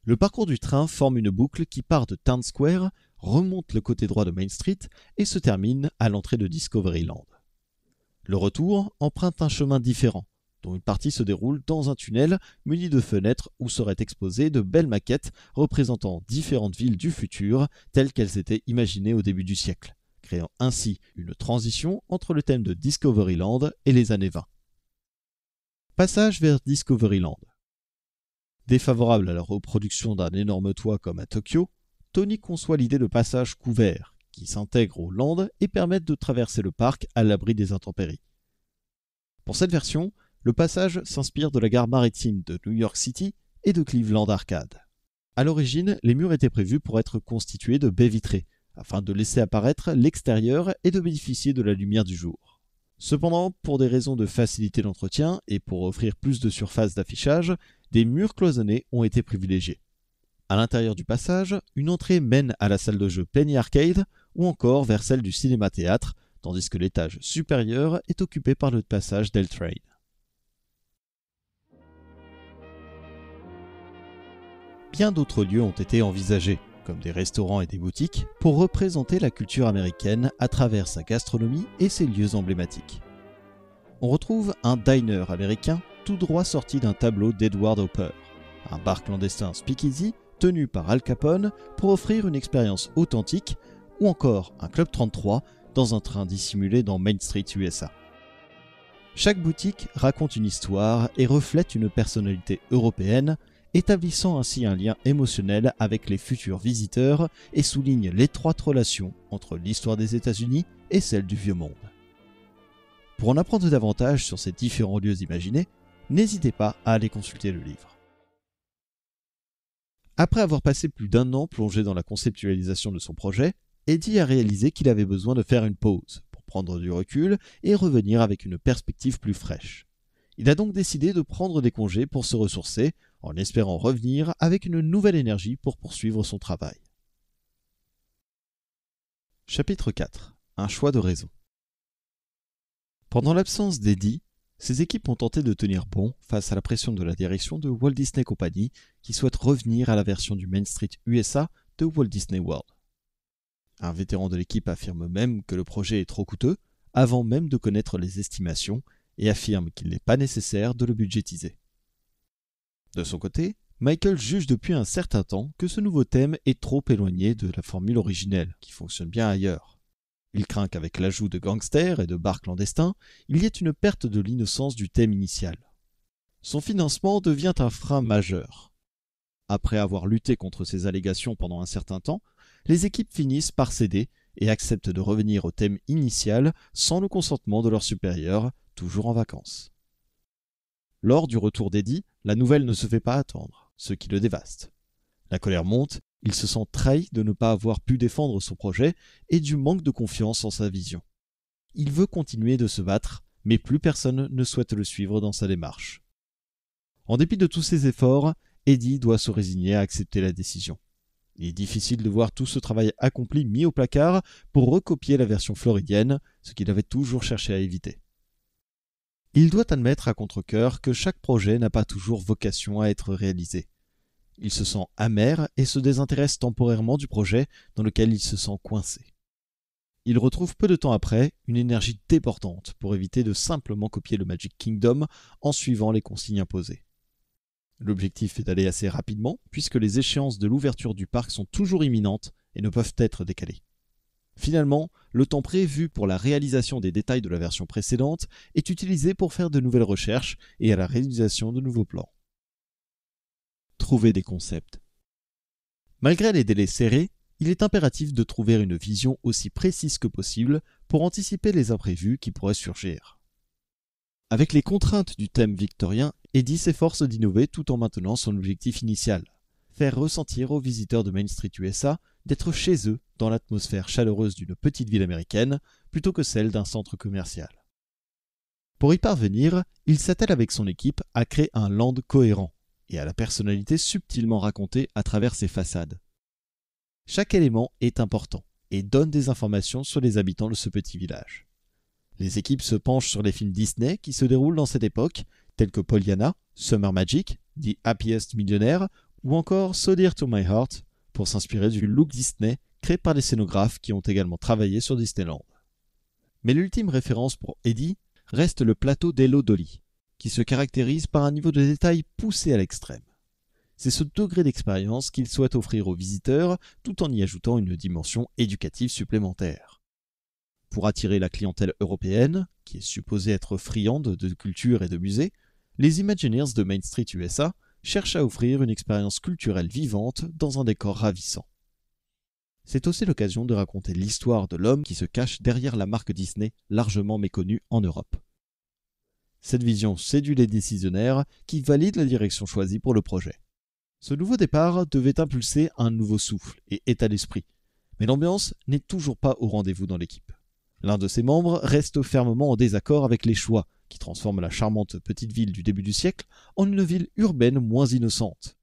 Le parcours du train forme une boucle qui part de Times Square, remonte le côté droit de Main Street et se termine à l'entrée de Discoveryland. Le retour emprunte un chemin différent, dont une partie se déroule dans un tunnel muni de fenêtres où seraient exposées de belles maquettes représentant différentes villes du futur telles qu'elles étaient imaginées au début du siècle, créant ainsi une transition entre le thème de Discoveryland et les années 20. Passage vers Discoveryland. Défavorable à la reproduction d'un énorme toit comme à Tokyo, Tony conçoit l'idée de passage couvert qui s'intègre au land et permettent de traverser le parc à l'abri des intempéries. Pour cette version, le passage s'inspire de la gare maritime de New York City et de Cleveland Arcade. À l'origine, les murs étaient prévus pour être constitués de baies vitrées, afin de laisser apparaître l'extérieur et de bénéficier de la lumière du jour. Cependant, pour des raisons de facilité d'entretien et pour offrir plus de surface d'affichage, des murs cloisonnés ont été privilégiés. À l'intérieur du passage, une entrée mène à la salle de jeu Penny Arcade ou encore vers celle du cinéma-théâtre, tandis que l'étage supérieur est occupé par le passage d'L-Train. Bien d'autres lieux ont été envisagés, comme des restaurants et des boutiques, pour représenter la culture américaine à travers sa gastronomie et ses lieux emblématiques. On retrouve un diner américain tout droit sorti d'un tableau d'Edward Hopper, un bar clandestin speakeasy tenu par Al Capone pour offrir une expérience authentique, ou encore un Club 33 dans un train dissimulé dans Main Street, USA. Chaque boutique raconte une histoire et reflète une personnalité européenne, établissant ainsi un lien émotionnel avec les futurs visiteurs et souligne l'étroite relation entre l'histoire des États-Unis et celle du Vieux Monde. Pour en apprendre davantage sur ces différents lieux imaginés, n'hésitez pas à aller consulter le livre. Après avoir passé plus d'1 an plongé dans la conceptualisation de son projet, Eddie a réalisé qu'il avait besoin de faire une pause pour prendre du recul et revenir avec une perspective plus fraîche. Il a donc décidé de prendre des congés pour se ressourcer, en espérant revenir avec une nouvelle énergie pour poursuivre son travail. Chapitre 4. Un choix de raison. Pendant l'absence d'Eddie, ses équipes ont tenté de tenir bon face à la pression de la direction de Walt Disney Company qui souhaite revenir à la version du Main Street USA de Walt Disney World. Un vétéran de l'équipe affirme même que le projet est trop coûteux, avant même de connaître les estimations, et affirme qu'il n'est pas nécessaire de le budgétiser. De son côté, Michael juge depuis un certain temps que ce nouveau thème est trop éloigné de la formule originelle, qui fonctionne bien ailleurs. Il craint qu'avec l'ajout de gangsters et de bars clandestins, il y ait une perte de l'innocence du thème initial. Son financement devient un frein majeur. Après avoir lutté contre ces allégations pendant un certain temps, les équipes finissent par céder et acceptent de revenir au thème initial sans le consentement de leurs supérieurs, toujours en vacances. Lors du retour d'Eddie, la nouvelle ne se fait pas attendre, ce qui le dévaste. La colère monte, il se sent trahi de ne pas avoir pu défendre son projet et du manque de confiance en sa vision. Il veut continuer de se battre, mais plus personne ne souhaite le suivre dans sa démarche. En dépit de tous ses efforts, Eddie doit se résigner à accepter la décision. Il est difficile de voir tout ce travail accompli mis au placard pour recopier la version floridienne, ce qu'il avait toujours cherché à éviter. Il doit admettre à contre-cœur que chaque projet n'a pas toujours vocation à être réalisé. Il se sent amer et se désintéresse temporairement du projet dans lequel il se sent coincé. Il retrouve peu de temps après une énergie débordante pour éviter de simplement copier le Magic Kingdom en suivant les consignes imposées. L'objectif est d'aller assez rapidement puisque les échéances de l'ouverture du parc sont toujours imminentes et ne peuvent être décalées. Finalement, le temps prévu pour la réalisation des détails de la version précédente est utilisé pour faire de nouvelles recherches et à la réalisation de nouveaux plans. Trouver des concepts. Malgré les délais serrés, il est impératif de trouver une vision aussi précise que possible pour anticiper les imprévus qui pourraient surgir. Avec les contraintes du thème victorien, Eddie s'efforce d'innover tout en maintenant son objectif initial, faire ressentir aux visiteurs de Main Street USA d'être chez eux dans l'atmosphère chaleureuse d'une petite ville américaine plutôt que celle d'un centre commercial. Pour y parvenir, il s'attelle avec son équipe à créer un land cohérent et à la personnalité subtilement racontée à travers ses façades. Chaque élément est important et donne des informations sur les habitants de ce petit village. Les équipes se penchent sur les films Disney qui se déroulent dans cette époque, tels que Pollyanna, Summer Magic, The Happiest Millionaire ou encore So Dear to My Heart, pour s'inspirer du look Disney créé par les scénographes qui ont également travaillé sur Disneyland. Mais l'ultime référence pour Eddie reste le plateau d'Hello Dolly, qui se caractérise par un niveau de détail poussé à l'extrême. C'est ce degré d'expérience qu'il souhaite offrir aux visiteurs tout en y ajoutant une dimension éducative supplémentaire. Pour attirer la clientèle européenne, qui est supposée être friande de culture et de musées, les Imagineers de Main Street USA cherchent à offrir une expérience culturelle vivante dans un décor ravissant. C'est aussi l'occasion de raconter l'histoire de l'homme qui se cache derrière la marque Disney largement méconnue en Europe. Cette vision séduit les décisionnaires qui valident la direction choisie pour le projet. Ce nouveau départ devait impulser un nouveau souffle et état d'esprit, mais l'ambiance n'est toujours pas au rendez-vous dans l'équipe. L'un de ses membres reste fermement en désaccord avec les choix qui transforment la charmante petite ville du début du siècle en une ville urbaine moins innocente,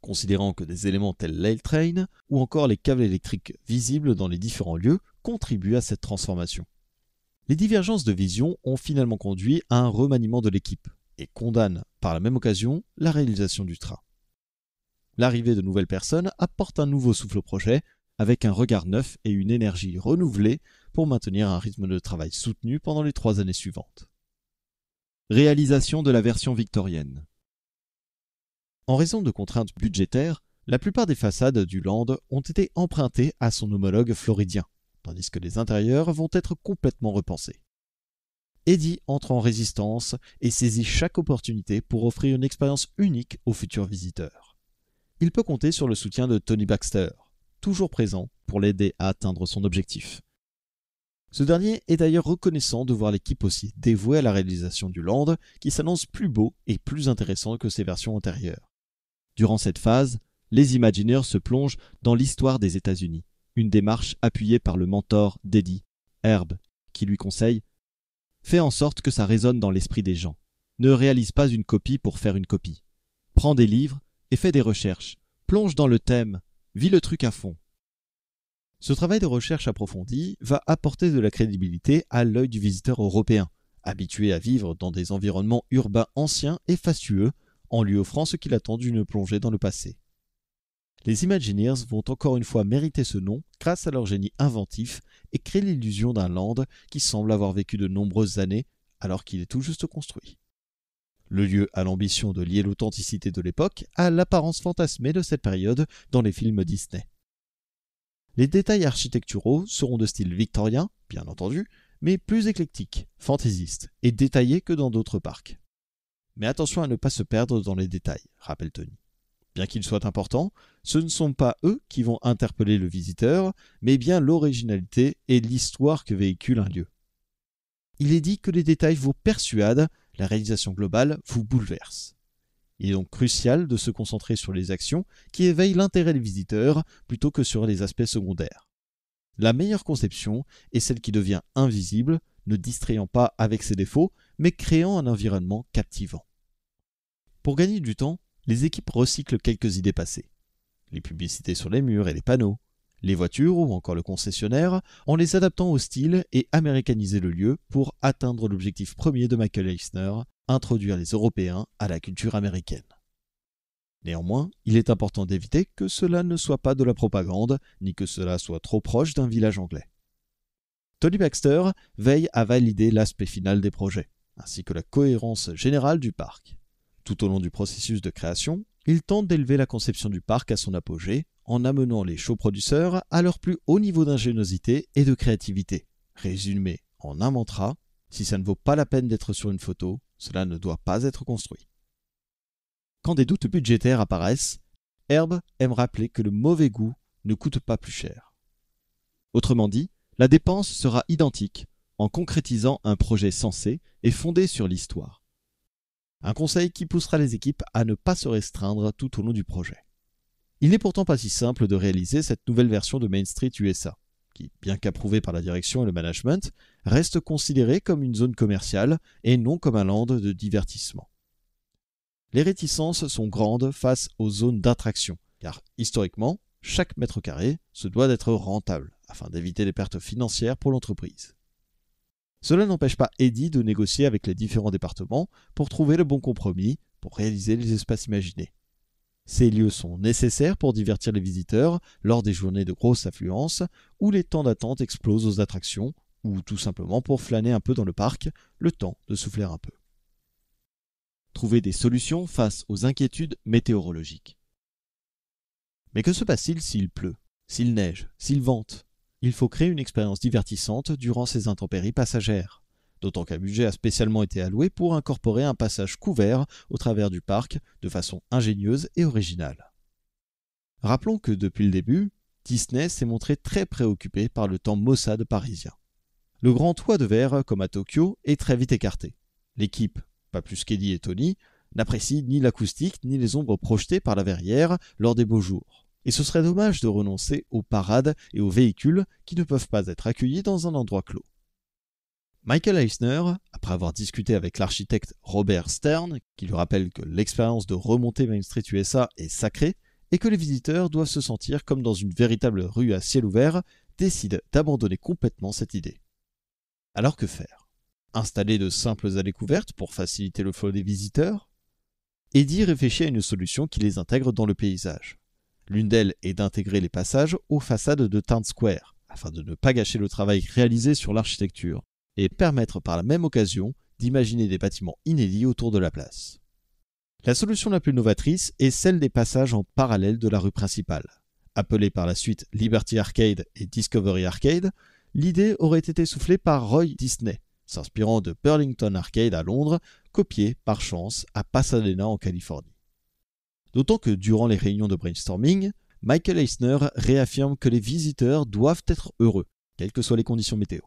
considérant que des éléments tels l'Ailtrain ou encore les câbles électriques visibles dans les différents lieux contribuent à cette transformation. Les divergences de vision ont finalement conduit à un remaniement de l'équipe et condamnent par la même occasion la réalisation du train. L'arrivée de nouvelles personnes apporte un nouveau souffle au projet, avec un regard neuf et une énergie renouvelée pour maintenir un rythme de travail soutenu pendant les 3 années suivantes. Réalisation de la version victorienne. En raison de contraintes budgétaires, la plupart des façades du land ont été empruntées à son homologue floridien, tandis que les intérieurs vont être complètement repensés. Eddie entre en résistance et saisit chaque opportunité pour offrir une expérience unique aux futurs visiteurs. Il peut compter sur le soutien de Tony Baxter, toujours présent pour l'aider à atteindre son objectif. Ce dernier est d'ailleurs reconnaissant de voir l'équipe aussi dévouée à la réalisation du land qui s'annonce plus beau et plus intéressant que ses versions antérieures. Durant cette phase, les Imagineers se plongent dans l'histoire des États-Unis, une démarche appuyée par le mentor d'Eddie, Herb, qui lui conseille « Fais en sorte que ça résonne dans l'esprit des gens. Ne réalise pas une copie pour faire une copie. Prends des livres et fais des recherches. Plonge dans le thème. Vis le truc à fond. » Ce travail de recherche approfondi va apporter de la crédibilité à l'œil du visiteur européen, habitué à vivre dans des environnements urbains anciens et fastueux, en lui offrant ce qu'il attend d'une plongée dans le passé. Les Imagineers vont encore une fois mériter ce nom grâce à leur génie inventif et créer l'illusion d'un land qui semble avoir vécu de nombreuses années alors qu'il est tout juste construit. Le lieu a l'ambition de lier l'authenticité de l'époque à l'apparence fantasmée de cette période dans les films Disney. Les détails architecturaux seront de style victorien, bien entendu, mais plus éclectiques, fantaisistes et détaillés que dans d'autres parcs. Mais attention à ne pas se perdre dans les détails, rappelle Tony. Bien qu'ils soient importants, ce ne sont pas eux qui vont interpeller le visiteur, mais bien l'originalité et l'histoire que véhicule un lieu. Il est dit que les détails vous persuadent, la réalisation globale vous bouleverse. Il est donc crucial de se concentrer sur les actions qui éveillent l'intérêt des visiteurs plutôt que sur les aspects secondaires. La meilleure conception est celle qui devient invisible, ne distrayant pas avec ses défauts, mais créant un environnement captivant. Pour gagner du temps, les équipes recyclent quelques idées passées. Les publicités sur les murs et les panneaux, les voitures ou encore le concessionnaire, en les adaptant au style et américaniser le lieu pour atteindre l'objectif premier de Michael Eisner, introduire les Européens à la culture américaine. Néanmoins, il est important d'éviter que cela ne soit pas de la propagande, ni que cela soit trop proche d'un village anglais. Tony Baxter veille à valider l'aspect final des projets, ainsi que la cohérence générale du parc. Tout au long du processus de création, il tente d'élever la conception du parc à son apogée, en amenant les show-producers à leur plus haut niveau d'ingéniosité et de créativité. Résumé en un mantra, si ça ne vaut pas la peine d'être sur une photo, cela ne doit pas être construit. Quand des doutes budgétaires apparaissent, Herb aime rappeler que le mauvais goût ne coûte pas plus cher. Autrement dit, la dépense sera identique en concrétisant un projet sensé et fondé sur l'histoire. Un conseil qui poussera les équipes à ne pas se restreindre tout au long du projet. Il n'est pourtant pas si simple de réaliser cette nouvelle version de Main Street USA, qui, bien qu'approuvée par la direction et le management, reste considérée comme une zone commerciale et non comme un land de divertissement. Les réticences sont grandes face aux zones d'attraction, car historiquement, chaque mètre carré se doit d'être rentable, afin d'éviter les pertes financières pour l'entreprise. Cela n'empêche pas Eddie de négocier avec les différents départements pour trouver le bon compromis pour réaliser les espaces imaginés. Ces lieux sont nécessaires pour divertir les visiteurs lors des journées de grosse affluence où les temps d'attente explosent aux attractions ou tout simplement pour flâner un peu dans le parc, le temps de souffler un peu. Trouver des solutions face aux inquiétudes météorologiques. Mais que se passe-t-il s'il pleut, s'il neige, s'il vente ? Il faut créer une expérience divertissante durant ces intempéries passagères, d'autant qu'un budget a spécialement été alloué pour incorporer un passage couvert au travers du parc de façon ingénieuse et originale. Rappelons que depuis le début, Disney s'est montré très préoccupé par le temps maussade parisien. Le grand toit de verre, comme à Tokyo, est très vite écarté. L'équipe, pas plus qu'Eddie et Tony, n'apprécie ni l'acoustique ni les ombres projetées par la verrière lors des beaux jours. Et ce serait dommage de renoncer aux parades et aux véhicules qui ne peuvent pas être accueillis dans un endroit clos. Michael Eisner, après avoir discuté avec l'architecte Robert Stern, qui lui rappelle que l'expérience de remonter Main Street USA est sacrée et que les visiteurs doivent se sentir comme dans une véritable rue à ciel ouvert, décide d'abandonner complètement cette idée. Alors que faire ? Installer de simples allées couvertes pour faciliter le flot des visiteurs ? Eddie réfléchit à une solution qui les intègre dans le paysage. L'une d'elles est d'intégrer les passages aux façades de Town Square, afin de ne pas gâcher le travail réalisé sur l'architecture, et permettre par la même occasion d'imaginer des bâtiments inédits autour de la place. La solution la plus novatrice est celle des passages en parallèle de la rue principale. Appelée par la suite Liberty Arcade et Discovery Arcade, l'idée aurait été soufflée par Roy Disney, s'inspirant de Burlington Arcade à Londres, copié par chance à Pasadena en Californie. D'autant que durant les réunions de brainstorming, Michael Eisner réaffirme que les visiteurs doivent être heureux, quelles que soient les conditions météo.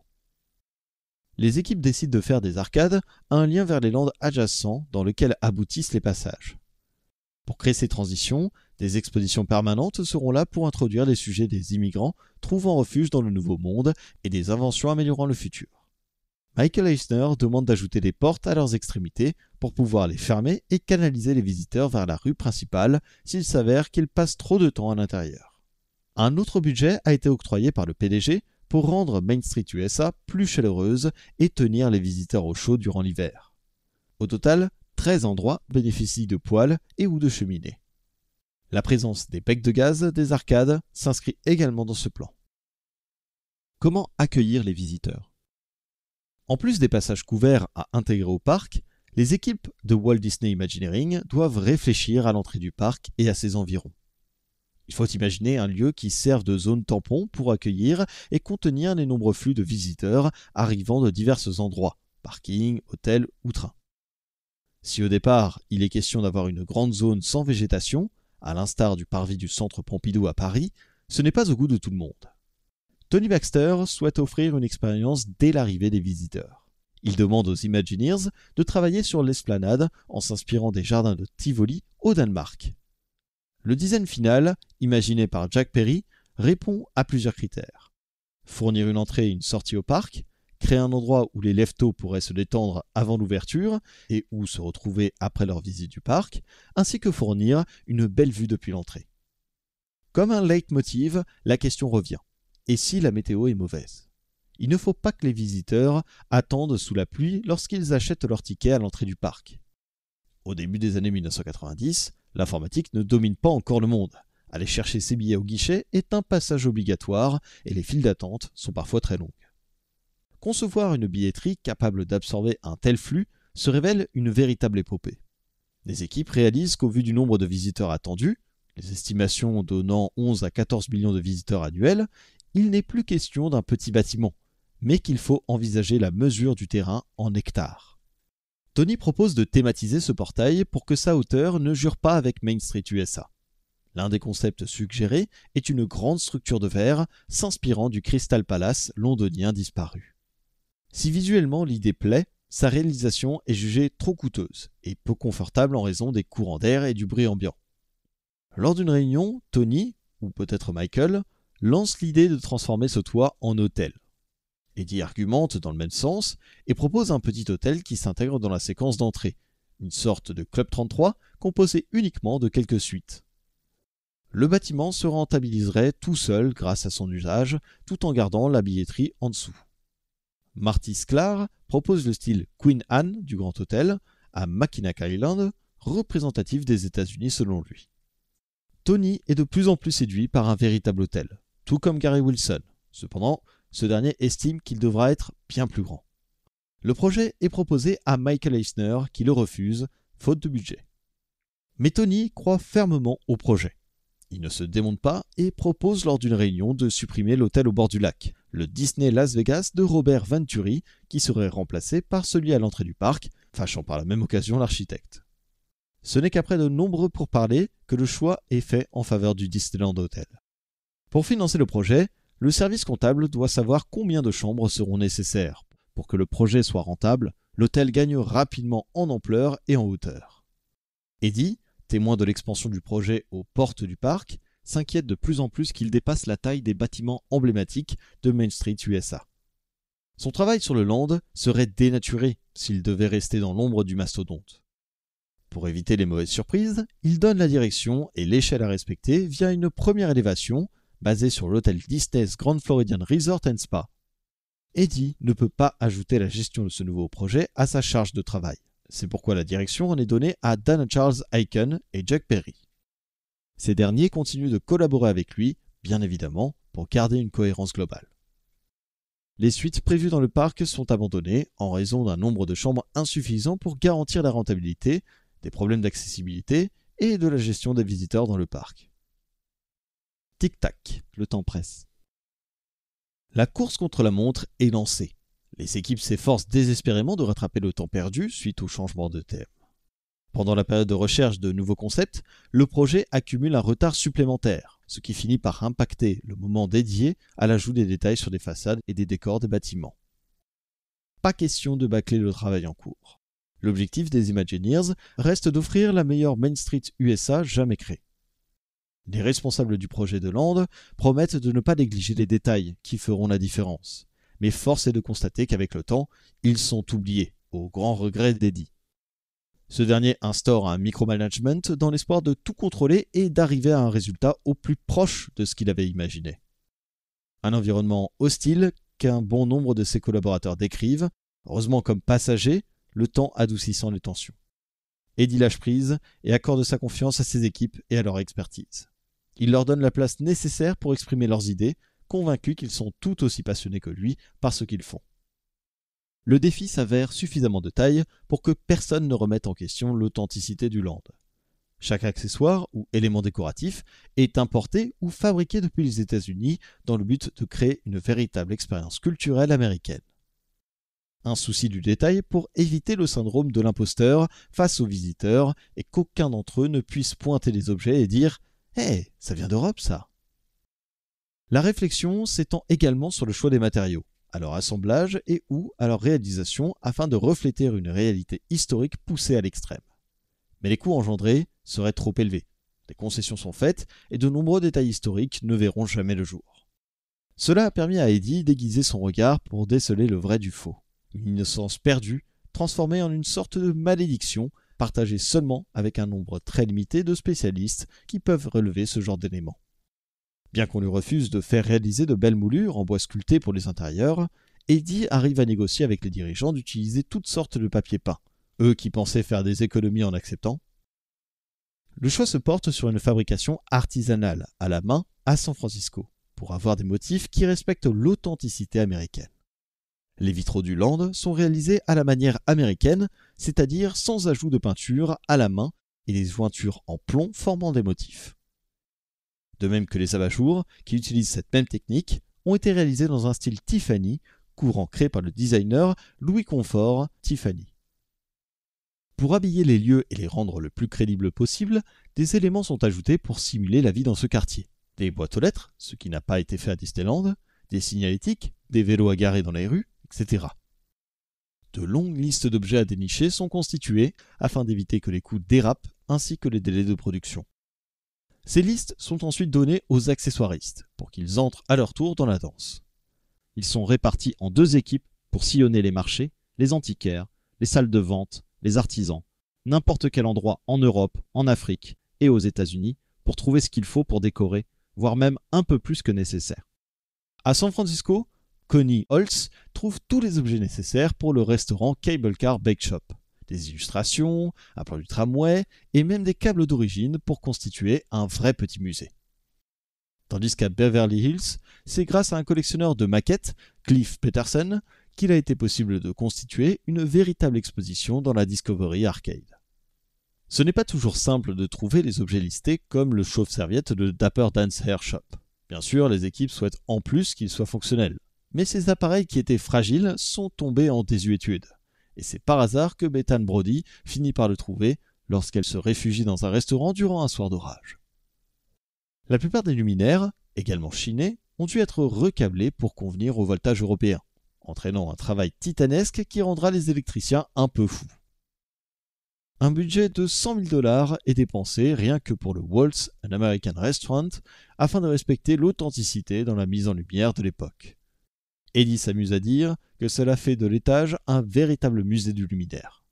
Les équipes décident de faire des arcades un lien vers les landes adjacents dans lesquels aboutissent les passages. Pour créer ces transitions, des expositions permanentes seront là pour introduire les sujets des immigrants trouvant refuge dans le Nouveau Monde et des inventions améliorant le futur. Michael Eisner demande d'ajouter des portes à leurs extrémités pour pouvoir les fermer et canaliser les visiteurs vers la rue principale s'il s'avère qu'ils passent trop de temps à l'intérieur. Un autre budget a été octroyé par le PDG pour rendre Main Street USA plus chaleureuse et tenir les visiteurs au chaud durant l'hiver. Au total, 13 endroits bénéficient de poêles et ou de cheminées. La présence des becs de gaz des arcades s'inscrit également dans ce plan. Comment accueillir les visiteurs ? En plus des passages couverts à intégrer au parc, les équipes de Walt Disney Imagineering doivent réfléchir à l'entrée du parc et à ses environs. Il faut imaginer un lieu qui serve de zone tampon pour accueillir et contenir les nombreux flux de visiteurs arrivant de divers endroits, parking, hôtels ou trains. Si au départ, il est question d'avoir une grande zone sans végétation, à l'instar du parvis du Centre Pompidou à Paris, ce n'est pas au goût de tout le monde. Tony Baxter souhaite offrir une expérience dès l'arrivée des visiteurs. Il demande aux Imagineers de travailler sur l'esplanade en s'inspirant des jardins de Tivoli au Danemark. Le design final, imaginé par Jack Perry, répond à plusieurs critères. Fournir une entrée et une sortie au parc, créer un endroit où les leftos pourraient se détendre avant l'ouverture et où se retrouver après leur visite du parc, ainsi que fournir une belle vue depuis l'entrée. Comme un leitmotiv, la question revient. Et si la météo est mauvaise? Il ne faut pas que les visiteurs attendent sous la pluie lorsqu'ils achètent leur ticket à l'entrée du parc. Au début des années 1990, l'informatique ne domine pas encore le monde. Aller chercher ses billets au guichet est un passage obligatoire et les files d'attente sont parfois très longues. Concevoir une billetterie capable d'absorber un tel flux se révèle une véritable épopée. Les équipes réalisent qu'au vu du nombre de visiteurs attendus, les estimations donnant 11 à 14 millions de visiteurs annuels, il n'est plus question d'un petit bâtiment, mais qu'il faut envisager la mesure du terrain en hectares. Tony propose de thématiser ce portail pour que sa hauteur ne jure pas avec Main Street USA. L'un des concepts suggérés est une grande structure de verre s'inspirant du Crystal Palace londonien disparu. Si visuellement l'idée plaît, sa réalisation est jugée trop coûteuse et peu confortable en raison des courants d'air et du bruit ambiant. Lors d'une réunion, Tony, ou peut-être Michael, lance l'idée de transformer ce toit en hôtel. Eddie argumente dans le même sens et propose un petit hôtel qui s'intègre dans la séquence d'entrée, une sorte de Club 33 composé uniquement de quelques suites. Le bâtiment se rentabiliserait tout seul grâce à son usage, tout en gardant la billetterie en dessous. Marty Sklar propose le style Queen Anne du Grand Hôtel à Mackinac Island, représentatif des États-Unis selon lui. Tony est de plus en plus séduit par un véritable hôtel, tout comme Gary Wilson. Cependant, ce dernier estime qu'il devra être bien plus grand. Le projet est proposé à Michael Eisner qui le refuse, faute de budget. Mais Tony croit fermement au projet. Il ne se démonte pas et propose lors d'une réunion de supprimer l'hôtel au bord du lac, le Disney Las Vegas de Robert Venturi, qui serait remplacé par celui à l'entrée du parc, fâchant par la même occasion l'architecte. Ce n'est qu'après de nombreux pourparlers que le choix est fait en faveur du Disneyland Hotel. Pour financer le projet, le service comptable doit savoir combien de chambres seront nécessaires. Pour que le projet soit rentable, l'hôtel gagne rapidement en ampleur et en hauteur. Eddie, témoin de l'expansion du projet aux portes du parc, s'inquiète de plus en plus qu'il dépasse la taille des bâtiments emblématiques de Main Street USA. Son travail sur le land serait dénaturé s'il devait rester dans l'ombre du mastodonte. Pour éviter les mauvaises surprises, il donne la direction et l'échelle à respecter via une première élévation basée sur l'hôtel Disney's Grand Floridian Resort and Spa. Eddie ne peut pas ajouter la gestion de ce nouveau projet à sa charge de travail. C'est pourquoi la direction en est donnée à Dana Charles Aiken et Jack Perry. Ces derniers continuent de collaborer avec lui, bien évidemment, pour garder une cohérence globale. Les suites prévues dans le parc sont abandonnées en raison d'un nombre de chambres insuffisant pour garantir la rentabilité, des problèmes d'accessibilité et de la gestion des visiteurs dans le parc. Tic-tac, le temps presse. La course contre la montre est lancée. Les équipes s'efforcent désespérément de rattraper le temps perdu suite au changement de thème. Pendant la période de recherche de nouveaux concepts, le projet accumule un retard supplémentaire, ce qui finit par impacter le moment dédié à l'ajout des détails sur des façades et des décors des bâtiments. Pas question de bâcler le travail en cours. L'objectif des Imagineers reste d'offrir la meilleure Main Street USA jamais créée. Les responsables du projet de Land promettent de ne pas négliger les détails qui feront la différence. Mais force est de constater qu'avec le temps, ils sont oubliés, au grand regret d'Eddie. Ce dernier instaure un micromanagement dans l'espoir de tout contrôler et d'arriver à un résultat au plus proche de ce qu'il avait imaginé. Un environnement hostile qu'un bon nombre de ses collaborateurs décrivent, heureusement comme passagers, le temps adoucissant les tensions. Eddie lâche prise et accorde sa confiance à ses équipes et à leur expertise. Il leur donne la place nécessaire pour exprimer leurs idées, convaincus qu'ils sont tout aussi passionnés que lui par ce qu'ils font. Le défi s'avère suffisamment de taille pour que personne ne remette en question l'authenticité du land. Chaque accessoire ou élément décoratif est importé ou fabriqué depuis les États-Unis dans le but de créer une véritable expérience culturelle américaine. Un souci du détail pour éviter le syndrome de l'imposteur face aux visiteurs et qu'aucun d'entre eux ne puisse pointer les objets et dire « Hey, ça vient d'Europe ça !» La réflexion s'étend également sur le choix des matériaux, à leur assemblage et ou à leur réalisation afin de refléter une réalité historique poussée à l'extrême. Mais les coûts engendrés seraient trop élevés. Des concessions sont faites et de nombreux détails historiques ne verront jamais le jour. Cela a permis à Eddie d'aiguiser son regard pour déceler le vrai du faux. Une innocence perdue, transformée en une sorte de malédiction, partagée seulement avec un nombre très limité de spécialistes qui peuvent relever ce genre d'éléments. Bien qu'on lui refuse de faire réaliser de belles moulures en bois sculpté pour les intérieurs, Eddy arrive à négocier avec les dirigeants d'utiliser toutes sortes de papier peint, eux qui pensaient faire des économies en acceptant. Le choix se porte sur une fabrication artisanale, à la main, à San Francisco, pour avoir des motifs qui respectent l'authenticité américaine. Les vitraux du Land sont réalisés à la manière américaine, c'est-à-dire sans ajout de peinture, à la main, et des jointures en plomb formant des motifs. De même que les abat-jours, qui utilisent cette même technique, ont été réalisés dans un style Tiffany, courant créé par le designer Louis Comfort Tiffany. Pour habiller les lieux et les rendre le plus crédibles possible, des éléments sont ajoutés pour simuler la vie dans ce quartier. Des boîtes aux lettres, ce qui n'a pas été fait à Disneyland, des signalétiques, des vélos à garer dans les rues, etc. De longues listes d'objets à dénicher sont constituées afin d'éviter que les coûts dérapent ainsi que les délais de production. Ces listes sont ensuite données aux accessoiristes pour qu'ils entrent à leur tour dans la danse. Ils sont répartis en 2 équipes pour sillonner les marchés, les antiquaires, les salles de vente, les artisans, n'importe quel endroit en Europe, en Afrique et aux États-Unis pour trouver ce qu'il faut pour décorer, voire même un peu plus que nécessaire. À San Francisco, Connie Holtz trouve tous les objets nécessaires pour le restaurant Cable Car Bake Shop. Des illustrations, un plan du tramway et même des câbles d'origine pour constituer un vrai petit musée. Tandis qu'à Beverly Hills, c'est grâce à un collectionneur de maquettes, Cliff Peterson, qu'il a été possible de constituer une véritable exposition dans la Discovery Arcade. Ce n'est pas toujours simple de trouver les objets listés comme le chauffe-serviette de Dapper Dan's Hair Shop. Bien sûr, les équipes souhaitent en plus qu'ils soient fonctionnels. Mais ces appareils qui étaient fragiles sont tombés en désuétude. Et c'est par hasard que Bethan Brody finit par le trouver lorsqu'elle se réfugie dans un restaurant durant un soir d'orage. La plupart des luminaires, également chinés, ont dû être recablés pour convenir au voltage européen, entraînant un travail titanesque qui rendra les électriciens un peu fous. Un budget de $100 000 est dépensé rien que pour le Waltz, an American Restaurant, afin de respecter l'authenticité dans la mise en lumière de l'époque. Eddy s'amuse à dire que cela fait de l'étage un véritable musée du luminaire.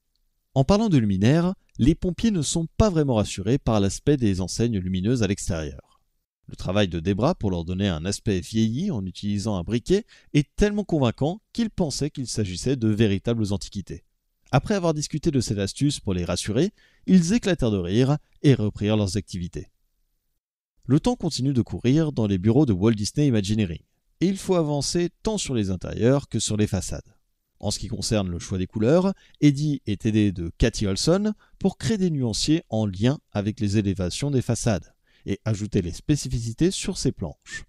En parlant de luminaire, les pompiers ne sont pas vraiment rassurés par l'aspect des enseignes lumineuses à l'extérieur. Le travail de Debra pour leur donner un aspect vieilli en utilisant un briquet est tellement convaincant qu'ils pensaient qu'il s'agissait de véritables antiquités. Après avoir discuté de cette astuce pour les rassurer, ils éclatèrent de rire et reprirent leurs activités. Le temps continue de courir dans les bureaux de Walt Disney Imagineering, et il faut avancer tant sur les intérieurs que sur les façades. En ce qui concerne le choix des couleurs, Eddy est aidé de Cathy Olson pour créer des nuanciers en lien avec les élévations des façades et ajouter les spécificités sur ses planches.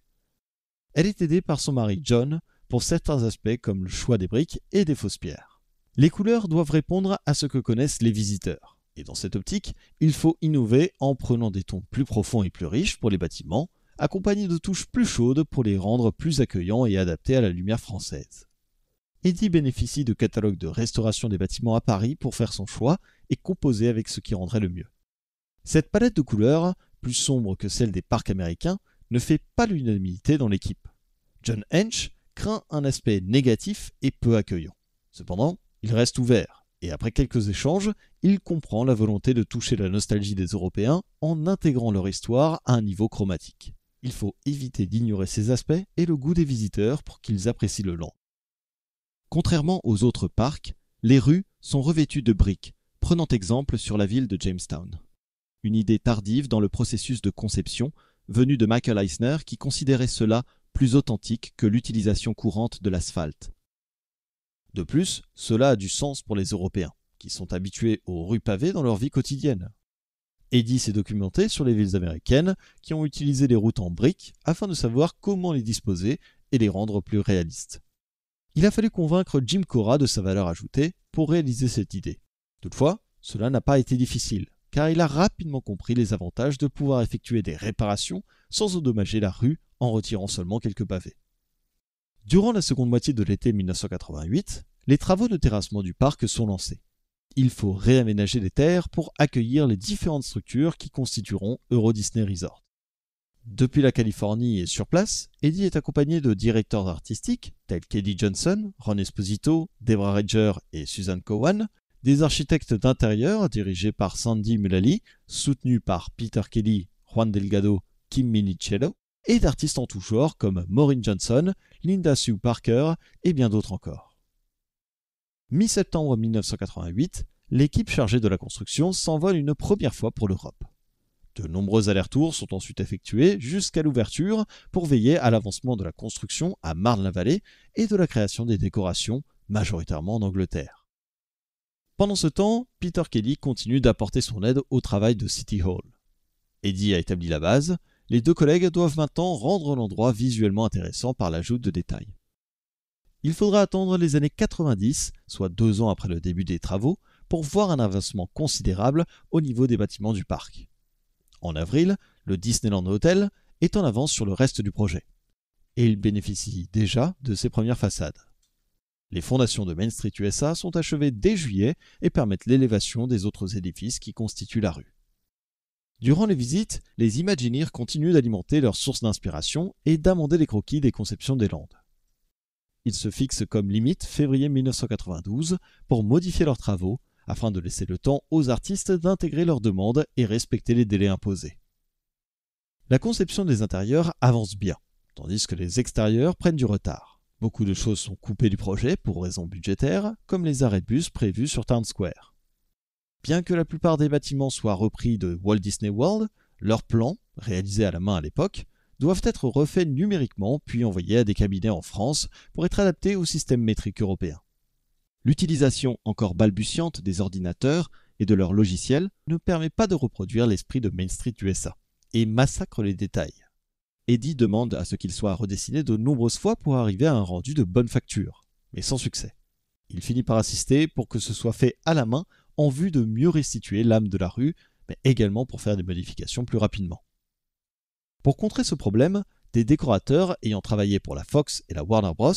Elle est aidée par son mari John pour certains aspects comme le choix des briques et des fausses pierres. Les couleurs doivent répondre à ce que connaissent les visiteurs. Et dans cette optique, il faut innover en prenant des tons plus profonds et plus riches pour les bâtiments, accompagnés de touches plus chaudes pour les rendre plus accueillants et adaptés à la lumière française. Eddy bénéficie de catalogues de restauration des bâtiments à Paris pour faire son choix et composer avec ce qui rendrait le mieux. Cette palette de couleurs, plus sombre que celle des parcs américains, ne fait pas l'unanimité dans l'équipe. John Hench craint un aspect négatif et peu accueillant. Cependant, il reste ouvert, et après quelques échanges, il comprend la volonté de toucher la nostalgie des Européens en intégrant leur histoire à un niveau chromatique. Il faut éviter d'ignorer ces aspects et le goût des visiteurs pour qu'ils apprécient le land. Contrairement aux autres parcs, les rues sont revêtues de briques, prenant exemple sur la ville de Jamestown. Une idée tardive dans le processus de conception, venue de Michael Eisner qui considérait cela plus authentique que l'utilisation courante de l'asphalte. De plus, cela a du sens pour les Européens, qui sont habitués aux rues pavées dans leur vie quotidienne. Eddy s'est documenté sur les villes américaines qui ont utilisé les routes en briques afin de savoir comment les disposer et les rendre plus réalistes. Il a fallu convaincre Jim Cora de sa valeur ajoutée pour réaliser cette idée. Toutefois, cela n'a pas été difficile, car il a rapidement compris les avantages de pouvoir effectuer des réparations sans endommager la rue en retirant seulement quelques pavés. Durant la seconde moitié de l'été 1988, les travaux de terrassement du parc sont lancés. Il faut réaménager les terres pour accueillir les différentes structures qui constitueront Euro Disney Resort. Depuis la Californie et sur place, Eddy est accompagné de directeurs artistiques tels qu'Eddie Johnson, Ron Esposito, Debra Rager et Susan Cowan, des architectes d'intérieur dirigés par Sandy Mullally, soutenus par Peter Kelly, Juan Delgado, Kim Minichiello, et d'artistes en tout genre comme Maureen Johnson, Linda Sue Parker et bien d'autres encore. Mi-septembre 1988, l'équipe chargée de la construction s'envole une première fois pour l'Europe. De nombreux allers-retours sont ensuite effectués jusqu'à l'ouverture pour veiller à l'avancement de la construction à Marne-la-Vallée et de la création des décorations, majoritairement en Angleterre. Pendant ce temps, Peter Kelly continue d'apporter son aide au travail de City Hall. Eddie a établi la base, les deux collègues doivent maintenant rendre l'endroit visuellement intéressant par l'ajout de détails. Il faudra attendre les années 90, soit 2 ans après le début des travaux, pour voir un avancement considérable au niveau des bâtiments du parc. En avril, le Disneyland Hotel est en avance sur le reste du projet. Et il bénéficie déjà de ses premières façades. Les fondations de Main Street USA sont achevées dès juillet et permettent l'élévation des autres édifices qui constituent la rue. Durant les visites, les Imagineers continuent d'alimenter leurs sources d'inspiration et d'amender les croquis des conceptions des landes. Ils se fixent comme limite février 1992 pour modifier leurs travaux afin de laisser le temps aux artistes d'intégrer leurs demandes et respecter les délais imposés. La conception des intérieurs avance bien, tandis que les extérieurs prennent du retard. Beaucoup de choses sont coupées du projet pour raisons budgétaires, comme les arrêts de bus prévus sur Town Square. Bien que la plupart des bâtiments soient repris de Walt Disney World, leurs plans, réalisés à la main à l'époque, doivent être refaits numériquement puis envoyés à des cabinets en France pour être adaptés au système métrique européen. L'utilisation encore balbutiante des ordinateurs et de leurs logiciels ne permet pas de reproduire l'esprit de Main Street USA et massacre les détails. Eddie demande à ce qu'il soit redessiné de nombreuses fois pour arriver à un rendu de bonne facture, mais sans succès. Il finit par assister pour que ce soit fait à la main en vue de mieux restituer l'âme de la rue, mais également pour faire des modifications plus rapidement. Pour contrer ce problème, des décorateurs ayant travaillé pour la Fox et la Warner Bros.,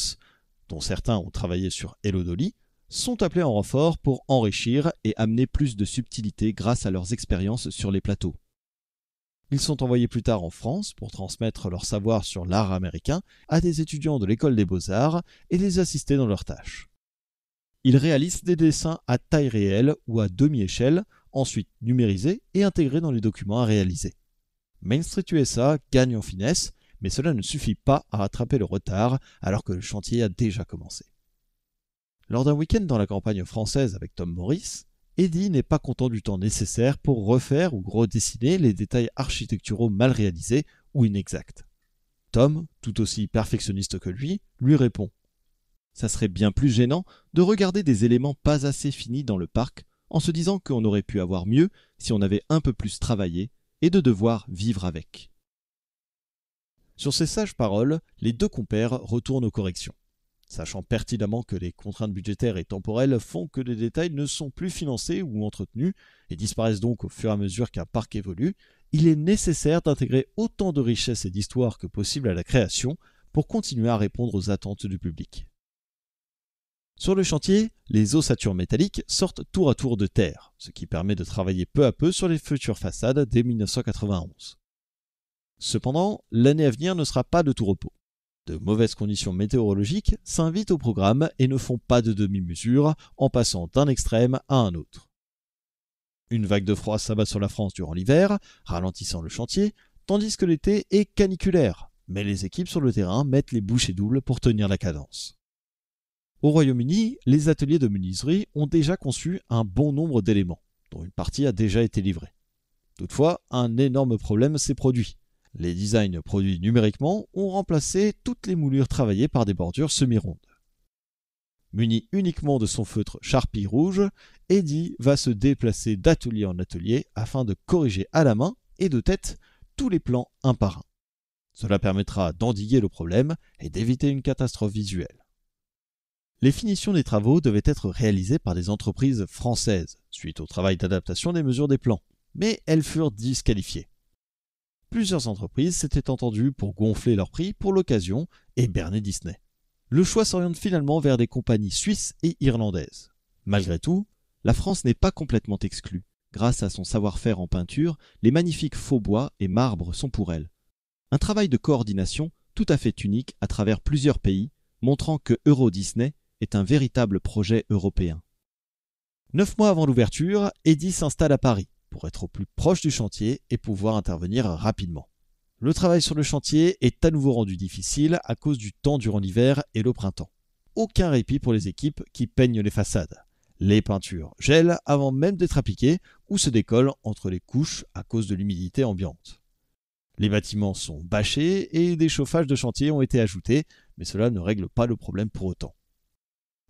dont certains ont travaillé sur Hello Dolly, sont appelés en renfort pour enrichir et amener plus de subtilité grâce à leurs expériences sur les plateaux. Ils sont envoyés plus tard en France pour transmettre leur savoir sur l'art américain à des étudiants de l'école des beaux-arts et les assister dans leurs tâches. Ils réalisent des dessins à taille réelle ou à demi-échelle, ensuite numérisés et intégrés dans les documents à réaliser. Main Street USA gagne en finesse, mais cela ne suffit pas à rattraper le retard alors que le chantier a déjà commencé. Lors d'un week-end dans la campagne française avec Tom Morris, Eddie n'est pas content du temps nécessaire pour refaire ou redessiner les détails architecturaux mal réalisés ou inexacts. Tom, tout aussi perfectionniste que lui répond « Ça serait bien plus gênant de regarder des éléments pas assez finis dans le parc en se disant qu'on aurait pu avoir mieux si on avait un peu plus travaillé et de devoir vivre avec. » Sur ces sages paroles, les deux compères retournent aux corrections. Sachant pertinemment que les contraintes budgétaires et temporelles font que les détails ne sont plus financés ou entretenus et disparaissent donc au fur et à mesure qu'un parc évolue, il est nécessaire d'intégrer autant de richesses et d'histoire que possible à la création pour continuer à répondre aux attentes du public. Sur le chantier, les ossatures métalliques sortent tour à tour de terre, ce qui permet de travailler peu à peu sur les futures façades dès 1991. Cependant, l'année à venir ne sera pas de tout repos. De mauvaises conditions météorologiques s'invitent au programme et ne font pas de demi-mesure en passant d'un extrême à un autre. Une vague de froid s'abat sur la France durant l'hiver, ralentissant le chantier, tandis que l'été est caniculaire, mais les équipes sur le terrain mettent les bouchées doubles pour tenir la cadence. Au Royaume-Uni, les ateliers de menuiserie ont déjà conçu un bon nombre d'éléments, dont une partie a déjà été livrée. Toutefois, un énorme problème s'est produit. Les designs produits numériquement ont remplacé toutes les moulures travaillées par des bordures semi-rondes. Muni uniquement de son feutre Sharpie rouge, Eddie va se déplacer d'atelier en atelier afin de corriger à la main et de tête tous les plans un par un. Cela permettra d'endiguer le problème et d'éviter une catastrophe visuelle. Les finitions des travaux devaient être réalisées par des entreprises françaises, suite au travail d'adaptation des mesures des plans, mais elles furent disqualifiées. Plusieurs entreprises s'étaient entendues pour gonfler leurs prix pour l'occasion et berner Disney. Le choix s'oriente finalement vers des compagnies suisses et irlandaises. Malgré tout, la France n'est pas complètement exclue. Grâce à son savoir-faire en peinture, les magnifiques faux bois et marbres sont pour elle. Un travail de coordination tout à fait unique à travers plusieurs pays, montrant que Euro Disney est un véritable projet européen. 9 mois avant l'ouverture, Eddie s'installe à Paris pour être au plus proche du chantier et pouvoir intervenir rapidement. Le travail sur le chantier est à nouveau rendu difficile à cause du temps durant l'hiver et le printemps. Aucun répit pour les équipes qui peignent les façades. Les peintures gèlent avant même d'être appliquées ou se décollent entre les couches à cause de l'humidité ambiante. Les bâtiments sont bâchés et des chauffages de chantier ont été ajoutés, mais cela ne règle pas le problème pour autant.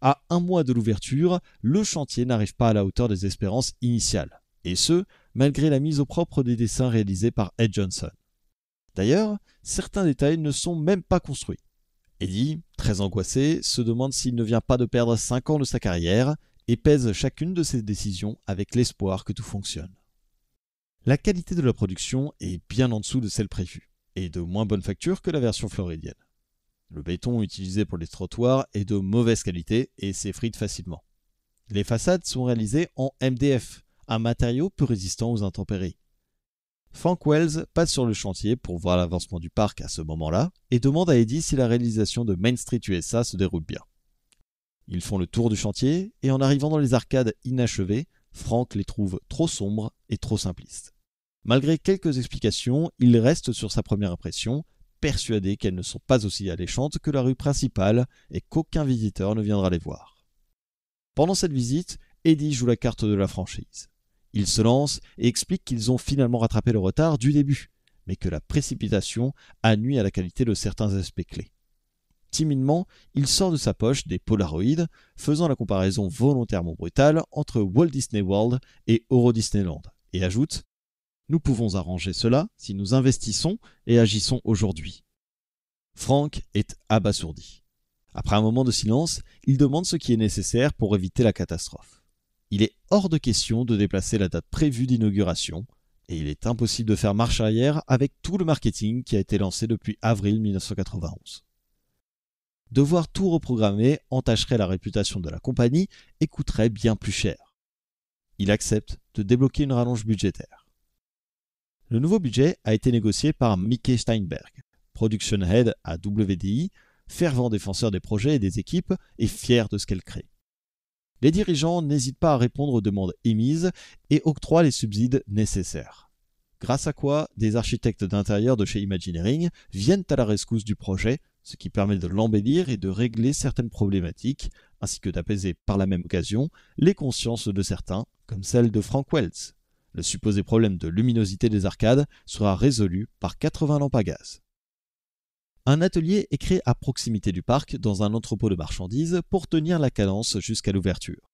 À un mois de l'ouverture, le chantier n'arrive pas à la hauteur des espérances initiales, et ce, malgré la mise au propre des dessins réalisés par Ed Johnson. D'ailleurs, certains détails ne sont même pas construits. Eddie, très angoissé, se demande s'il ne vient pas de perdre 5 ans de sa carrière et pèse chacune de ses décisions avec l'espoir que tout fonctionne. La qualité de la production est bien en dessous de celle prévue, et de moins bonne facture que la version floridienne. Le béton utilisé pour les trottoirs est de mauvaise qualité et s'effrite facilement. Les façades sont réalisées en MDF, un matériau peu résistant aux intempéries. Frank Wells passe sur le chantier pour voir l'avancement du parc à ce moment-là et demande à Eddie si la réalisation de Main Street USA se déroule bien. Ils font le tour du chantier et en arrivant dans les arcades inachevées, Frank les trouve trop sombres et trop simplistes. Malgré quelques explications, il reste sur sa première impression, persuadé qu'elles ne sont pas aussi alléchantes que la rue principale et qu'aucun visiteur ne viendra les voir. Pendant cette visite, Eddie joue la carte de la franchise. Il se lance et explique qu'ils ont finalement rattrapé le retard du début, mais que la précipitation a nui à la qualité de certains aspects clés. Timidement, il sort de sa poche des Polaroids, faisant la comparaison volontairement brutale entre Walt Disney World et Euro Disneyland, et ajoute « Nous pouvons arranger cela si nous investissons et agissons aujourd'hui. » Frank est abasourdi. Après un moment de silence, il demande ce qui est nécessaire pour éviter la catastrophe. Il est hors de question de déplacer la date prévue d'inauguration, et il est impossible de faire marche arrière avec tout le marketing qui a été lancé depuis avril 1991. Devoir tout reprogrammer entacherait la réputation de la compagnie et coûterait bien plus cher. Il accepte de débloquer une rallonge budgétaire. Le nouveau budget a été négocié par Mickey Steinberg, Production Head à WDI, fervent défenseur des projets et des équipes et fier de ce qu'elle crée. Les dirigeants n'hésitent pas à répondre aux demandes émises et octroient les subsides nécessaires. Grâce à quoi, des architectes d'intérieur de chez Imagineering viennent à la rescousse du projet, ce qui permet de l'embellir et de régler certaines problématiques, ainsi que d'apaiser par la même occasion les consciences de certains, comme celle de Frank Wells. Le supposé problème de luminosité des arcades sera résolu par 80 lampes à gaz. Un atelier est créé à proximité du parc dans un entrepôt de marchandises pour tenir la cadence jusqu'à l'ouverture.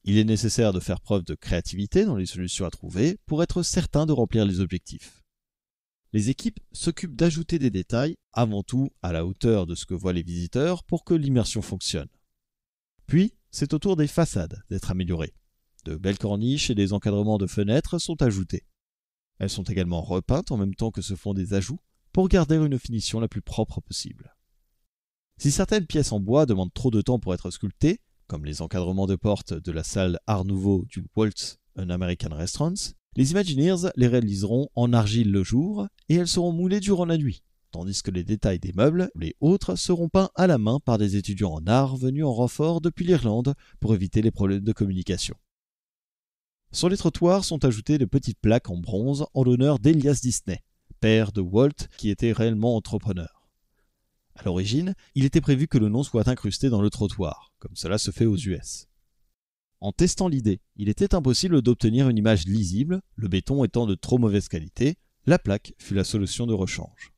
Il est nécessaire de faire preuve de créativité dans les solutions à trouver pour être certain de remplir les objectifs. Les équipes s'occupent d'ajouter des détails, avant tout à la hauteur de ce que voient les visiteurs pour que l'immersion fonctionne. Puis, c'est au tour des façades d'être améliorées. De belles corniches et des encadrements de fenêtres sont ajoutés. Elles sont également repeintes en même temps que se font des ajouts pour garder une finition la plus propre possible. Si certaines pièces en bois demandent trop de temps pour être sculptées, comme les encadrements de portes de la salle Art Nouveau du Waltz an American Restaurants, les Imagineers les réaliseront en argile le jour et elles seront moulées durant la nuit, tandis que les détails des meubles, les autres, seront peints à la main par des étudiants en art venus en renfort depuis l'Irlande pour éviter les problèmes de communication. Sur les trottoirs sont ajoutées de petites plaques en bronze en l'honneur d'Elias Disney, père de Walt qui était réellement entrepreneur. À l'origine, il était prévu que le nom soit incrusté dans le trottoir, comme cela se fait aux US. En testant l'idée, il était impossible d'obtenir une image lisible, le béton étant de trop mauvaise qualité, la plaque fut la solution de rechange.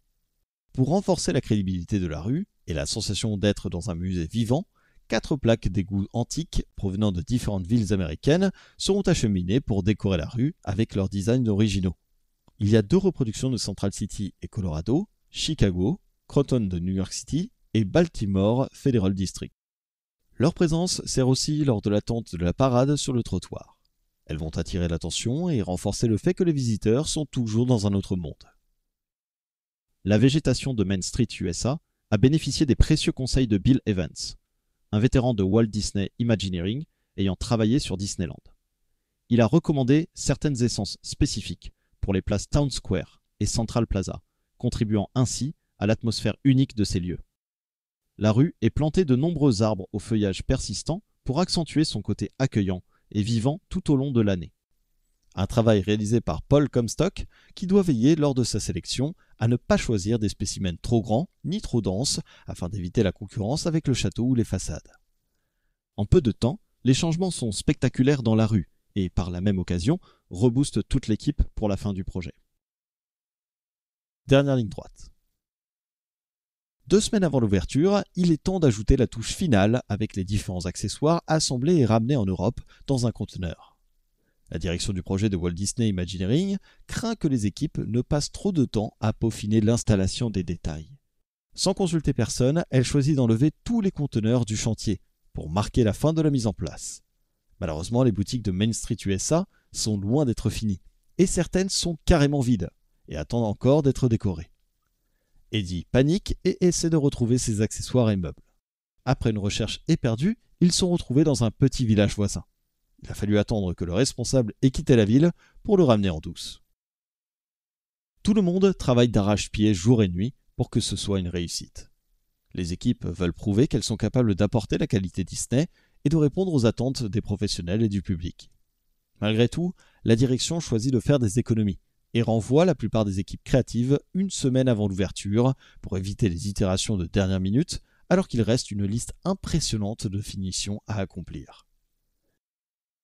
Pour renforcer la crédibilité de la rue et la sensation d'être dans un musée vivant, 4 plaques d'égout antiques provenant de différentes villes américaines seront acheminées pour décorer la rue avec leurs designs originaux. Il y a 2 reproductions de Central City et Colorado, Chicago, Croton de New York City et Baltimore Federal District. Leur présence sert aussi lors de l'attente de la parade sur le trottoir. Elles vont attirer l'attention et renforcer le fait que les visiteurs sont toujours dans un autre monde. La végétation de Main Street USA a bénéficié des précieux conseils de Bill Evans, un vétéran de Walt Disney Imagineering ayant travaillé sur Disneyland. Il a recommandé certaines essences spécifiques pour les places Town Square et Central Plaza, contribuant ainsi à l'atmosphère unique de ces lieux. La rue est plantée de nombreux arbres au feuillage persistant pour accentuer son côté accueillant et vivant tout au long de l'année. Un travail réalisé par Paul Comstock qui doit veiller lors de sa sélection à ne pas choisir des spécimens trop grands ni trop denses afin d'éviter la concurrence avec le château ou les façades. En peu de temps, les changements sont spectaculaires dans la rue et par la même occasion reboostent toute l'équipe pour la fin du projet. Dernière ligne droite. 2 semaines avant l'ouverture, il est temps d'ajouter la touche finale avec les différents accessoires assemblés et ramenés en Europe dans un conteneur. La direction du projet de Walt Disney Imagineering craint que les équipes ne passent trop de temps à peaufiner l'installation des détails. Sans consulter personne, elle choisit d'enlever tous les conteneurs du chantier pour marquer la fin de la mise en place. Malheureusement, les boutiques de Main Street USA sont loin d'être finies et certaines sont carrément vides et attendent encore d'être décorées. Eddie panique et essaie de retrouver ses accessoires et meubles. Après une recherche éperdue, ils sont retrouvés dans un petit village voisin. Il a fallu attendre que le responsable ait quitté la ville pour le ramener en douce. Tout le monde travaille d'arrache-pied jour et nuit pour que ce soit une réussite. Les équipes veulent prouver qu'elles sont capables d'apporter la qualité Disney et de répondre aux attentes des professionnels et du public. Malgré tout, la direction choisit de faire des économies et renvoie la plupart des équipes créatives une semaine avant l'ouverture pour éviter les itérations de dernière minute alors qu'il reste une liste impressionnante de finitions à accomplir.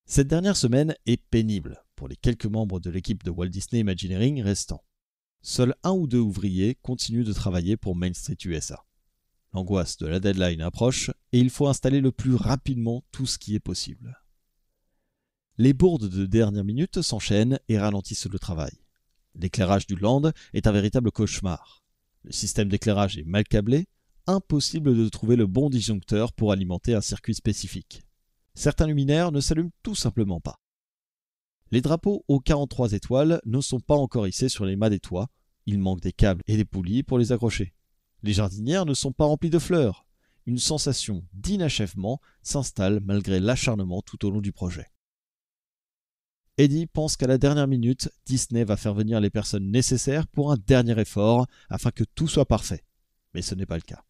Cette dernière semaine est pénible pour les quelques membres de l'équipe de Walt Disney Imagineering restants. Seuls 1 ou 2 ouvriers continuent de travailler pour Main Street USA. L'angoisse de la deadline approche et il faut installer le plus rapidement tout ce qui est possible. Les bourdes de dernière minute s'enchaînent et ralentissent le travail. L'éclairage du land est un véritable cauchemar. Le système d'éclairage est mal câblé, impossible de trouver le bon disjoncteur pour alimenter un circuit spécifique. Certains luminaires ne s'allument tout simplement pas. Les drapeaux aux 43 étoiles ne sont pas encore hissés sur les mâts des toits, il manque des câbles et des poulies pour les accrocher. Les jardinières ne sont pas remplies de fleurs. Une sensation d'inachèvement s'installe malgré l'acharnement tout au long du projet. Eddie pense qu'à la dernière minute, Disney va faire venir les personnes nécessaires pour un dernier effort afin que tout soit parfait. Mais ce n'est pas le cas.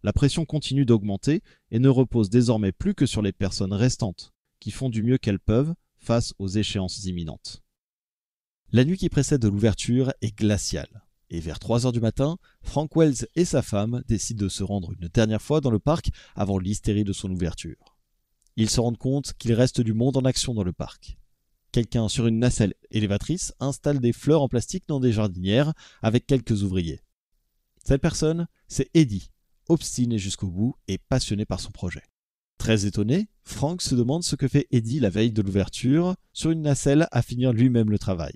La pression continue d'augmenter et ne repose désormais plus que sur les personnes restantes, qui font du mieux qu'elles peuvent face aux échéances imminentes. La nuit qui précède l'ouverture est glaciale, et vers 3 heures du matin, Frank Wells et sa femme décident de se rendre une dernière fois dans le parc avant l'hystérie de son ouverture. Ils se rendent compte qu'il reste du monde en action dans le parc. Quelqu'un sur une nacelle élévatrice installe des fleurs en plastique dans des jardinières avec quelques ouvriers. Cette personne, c'est Eddie, obstiné jusqu'au bout et passionné par son projet. Très étonné, Frank se demande ce que fait Eddie la veille de l'ouverture sur une nacelle à finir lui-même le travail.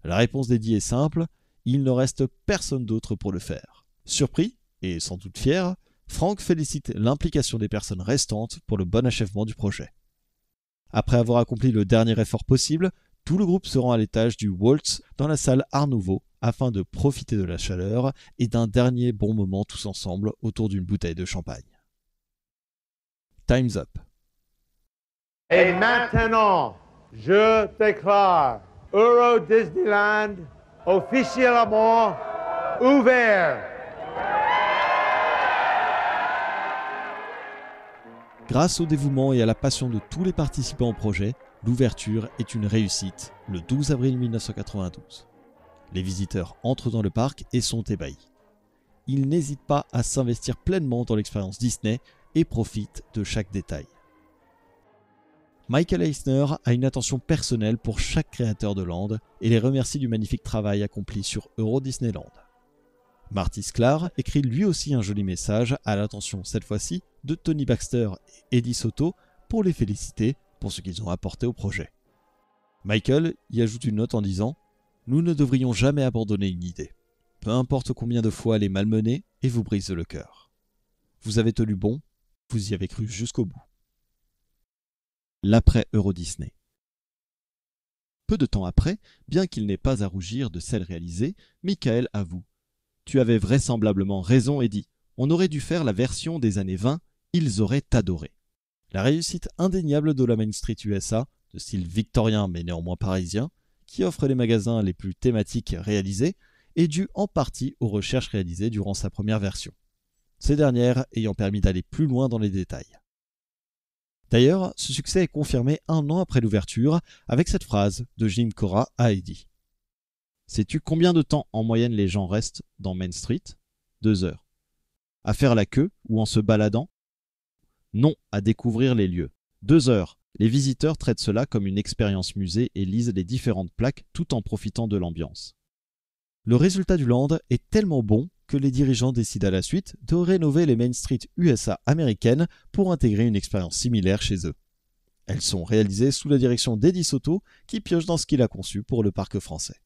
La réponse d'Eddie est simple, il ne reste personne d'autre pour le faire. Surpris, et sans doute fier, Frank félicite l'implication des personnes restantes pour le bon achèvement du projet. Après avoir accompli le dernier effort possible, tout le groupe se rend à l'étage du Waltz dans la salle Art Nouveau afin de profiter de la chaleur et d'un dernier bon moment tous ensemble autour d'une bouteille de champagne. Time's up. Et maintenant, je déclare Euro Disneyland officiellement ouvert. Grâce au dévouement et à la passion de tous les participants au projet, l'ouverture est une réussite le 12 avril 1992. Les visiteurs entrent dans le parc et sont ébahis. Ils n'hésitent pas à s'investir pleinement dans l'expérience Disney et profitent de chaque détail. Michael Eisner a une attention personnelle pour chaque créateur de land et les remercie du magnifique travail accompli sur Euro Disneyland. Marty Sklar écrit lui aussi un joli message à l'attention cette fois-ci de Tony Baxter et Eddie Soto pour les féliciter pour ce qu'ils ont apporté au projet. Michael y ajoute une note en disant « Nous ne devrions jamais abandonner une idée. Peu importe combien de fois elle est malmenée et vous brise le cœur. Vous avez tenu bon, vous y avez cru jusqu'au bout. » L'après Euro Disney. Peu de temps après, bien qu'il n'ait pas à rougir de celle réalisée, Michael avoue « Tu avais vraisemblablement raison, Eddie. On aurait dû faire la version des années 20, ils auraient adoré. » La réussite indéniable de la Main Street USA, de style victorien mais néanmoins parisien, qui offre les magasins les plus thématiques réalisés, est due en partie aux recherches réalisées durant sa première version. Ces dernières ayant permis d'aller plus loin dans les détails. D'ailleurs, ce succès est confirmé 1 an après l'ouverture avec cette phrase de Jim Cora à Eddie. Sais-tu combien de temps en moyenne les gens restent dans Main Street ? 2 heures. À faire la queue ou en se baladant ? Non, à découvrir les lieux. 2 heures. Les visiteurs traitent cela comme une expérience musée et lisent les différentes plaques tout en profitant de l'ambiance. Le résultat du land est tellement bon que les dirigeants décident à la suite de rénover les Main Street USA américaines pour intégrer une expérience similaire chez eux. Elles sont réalisées sous la direction d'Eddie Soto qui pioche dans ce qu'il a conçu pour le parc français.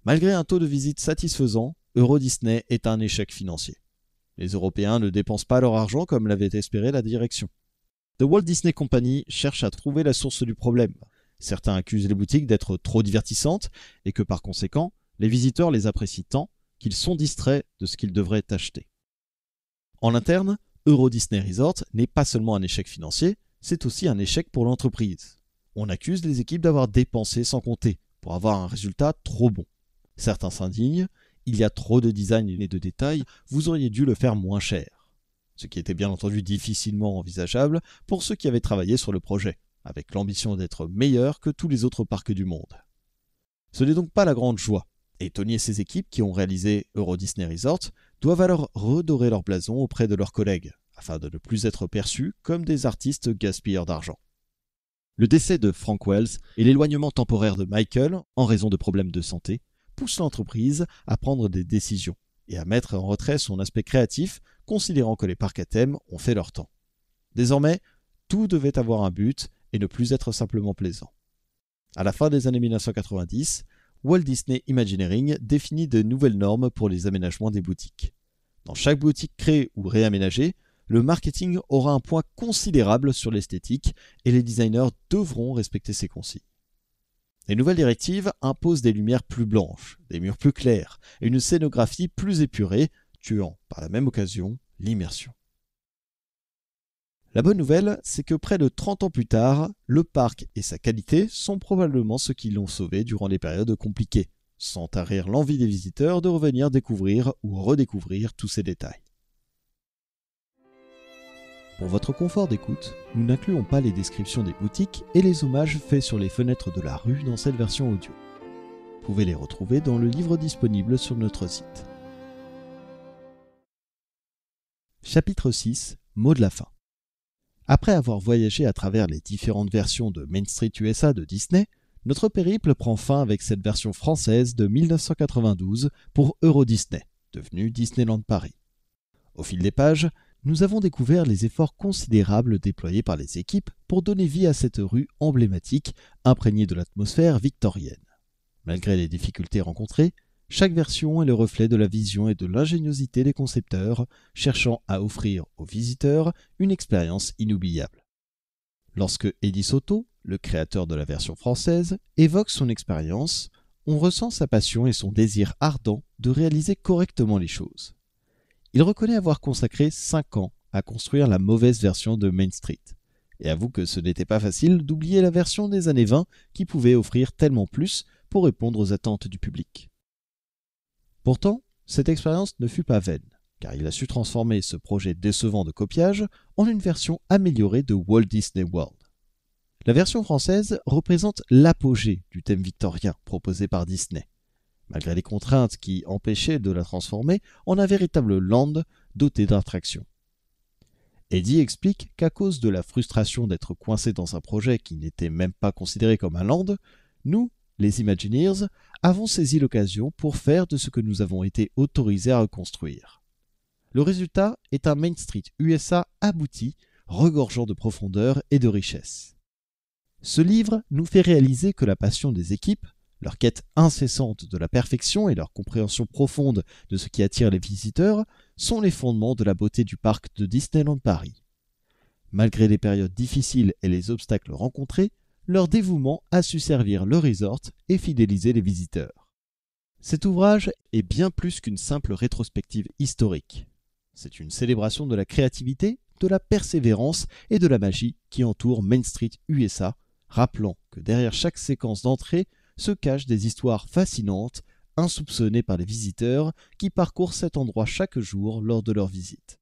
Malgré un taux de visite satisfaisant, Euro Disney est un échec financier. Les Européens ne dépensent pas leur argent comme l'avait espéré la direction. The Walt Disney Company cherche à trouver la source du problème. Certains accusent les boutiques d'être trop divertissantes et que par conséquent, les visiteurs les apprécient tant qu'ils sont distraits de ce qu'ils devraient acheter. En interne, Euro Disney Resort n'est pas seulement un échec financier, c'est aussi un échec pour l'entreprise. On accuse les équipes d'avoir dépensé sans compter pour avoir un résultat trop bon. Certains s'indignent, il y a trop de design et de détails, vous auriez dû le faire moins cher. Ce qui était bien entendu difficilement envisageable pour ceux qui avaient travaillé sur le projet, avec l'ambition d'être meilleur que tous les autres parcs du monde. Ce n'est donc pas la grande joie, et Tony et ses équipes qui ont réalisé Euro Disney Resort doivent alors redorer leur blason auprès de leurs collègues, afin de ne plus être perçus comme des artistes gaspilleurs d'argent. Le décès de Frank Wells et l'éloignement temporaire de Michael, en raison de problèmes de santé, poussent l'entreprise à prendre des décisions et à mettre en retrait son aspect créatif, considérant que les parcs à thème ont fait leur temps. Désormais, tout devait avoir un but et ne plus être simplement plaisant. À la fin des années 1990, Walt Disney Imagineering définit de nouvelles normes pour les aménagements des boutiques. Dans chaque boutique créée ou réaménagée, le marketing aura un poids considérable sur l'esthétique et les designers devront respecter ces consignes. Les nouvelles directives imposent des lumières plus blanches, des murs plus clairs et une scénographie plus épurée, tuant par la même occasion l'immersion. La bonne nouvelle, c'est que près de 30 ans plus tard, le parc et sa qualité sont probablement ceux qui l'ont sauvé durant les périodes compliquées, sans tarir l'envie des visiteurs de revenir découvrir ou redécouvrir tous ces détails. Pour votre confort d'écoute, nous n'incluons pas les descriptions des boutiques et les hommages faits sur les fenêtres de la rue dans cette version audio. Vous pouvez les retrouver dans le livre disponible sur notre site. Chapitre 6, mot de la fin. Après avoir voyagé à travers les différentes versions de Main Street USA de Disney, notre périple prend fin avec cette version française de 1992 pour Euro Disney, devenue Disneyland Paris. Au fil des pages, nous avons découvert les efforts considérables déployés par les équipes pour donner vie à cette rue emblématique, imprégnée de l'atmosphère victorienne. Malgré les difficultés rencontrées, chaque version est le reflet de la vision et de l'ingéniosité des concepteurs, cherchant à offrir aux visiteurs une expérience inoubliable. Lorsque Eddie Soto, le créateur de la version française, évoque son expérience, on ressent sa passion et son désir ardent de réaliser correctement les choses. Il reconnaît avoir consacré 5 ans à construire la mauvaise version de Main Street, et avoue que ce n'était pas facile d'oublier la version des années 20 qui pouvait offrir tellement plus pour répondre aux attentes du public. Pourtant, cette expérience ne fut pas vaine, car il a su transformer ce projet décevant de copiage en une version améliorée de Walt Disney World. La version française représente l'apogée du thème victorien proposé par Disney, malgré les contraintes qui empêchaient de la transformer en un véritable land doté d'attractions. Eddie explique qu'à cause de la frustration d'être coincé dans un projet qui n'était même pas considéré comme un land, nous, les Imagineers, avons saisi l'occasion pour faire de ce que nous avons été autorisés à reconstruire. Le résultat est un Main Street USA abouti, regorgeant de profondeur et de richesse. Ce livre nous fait réaliser que la passion des équipes, leur quête incessante de la perfection et leur compréhension profonde de ce qui attire les visiteurs sont les fondements de la beauté du parc de Disneyland Paris. Malgré les périodes difficiles et les obstacles rencontrés, leur dévouement a su servir le resort et fidéliser les visiteurs. Cet ouvrage est bien plus qu'une simple rétrospective historique. C'est une célébration de la créativité, de la persévérance et de la magie qui entoure Main Street USA, rappelant que derrière chaque séquence d'entrée se cachent des histoires fascinantes, insoupçonnées par les visiteurs qui parcourent cet endroit chaque jour lors de leur visite.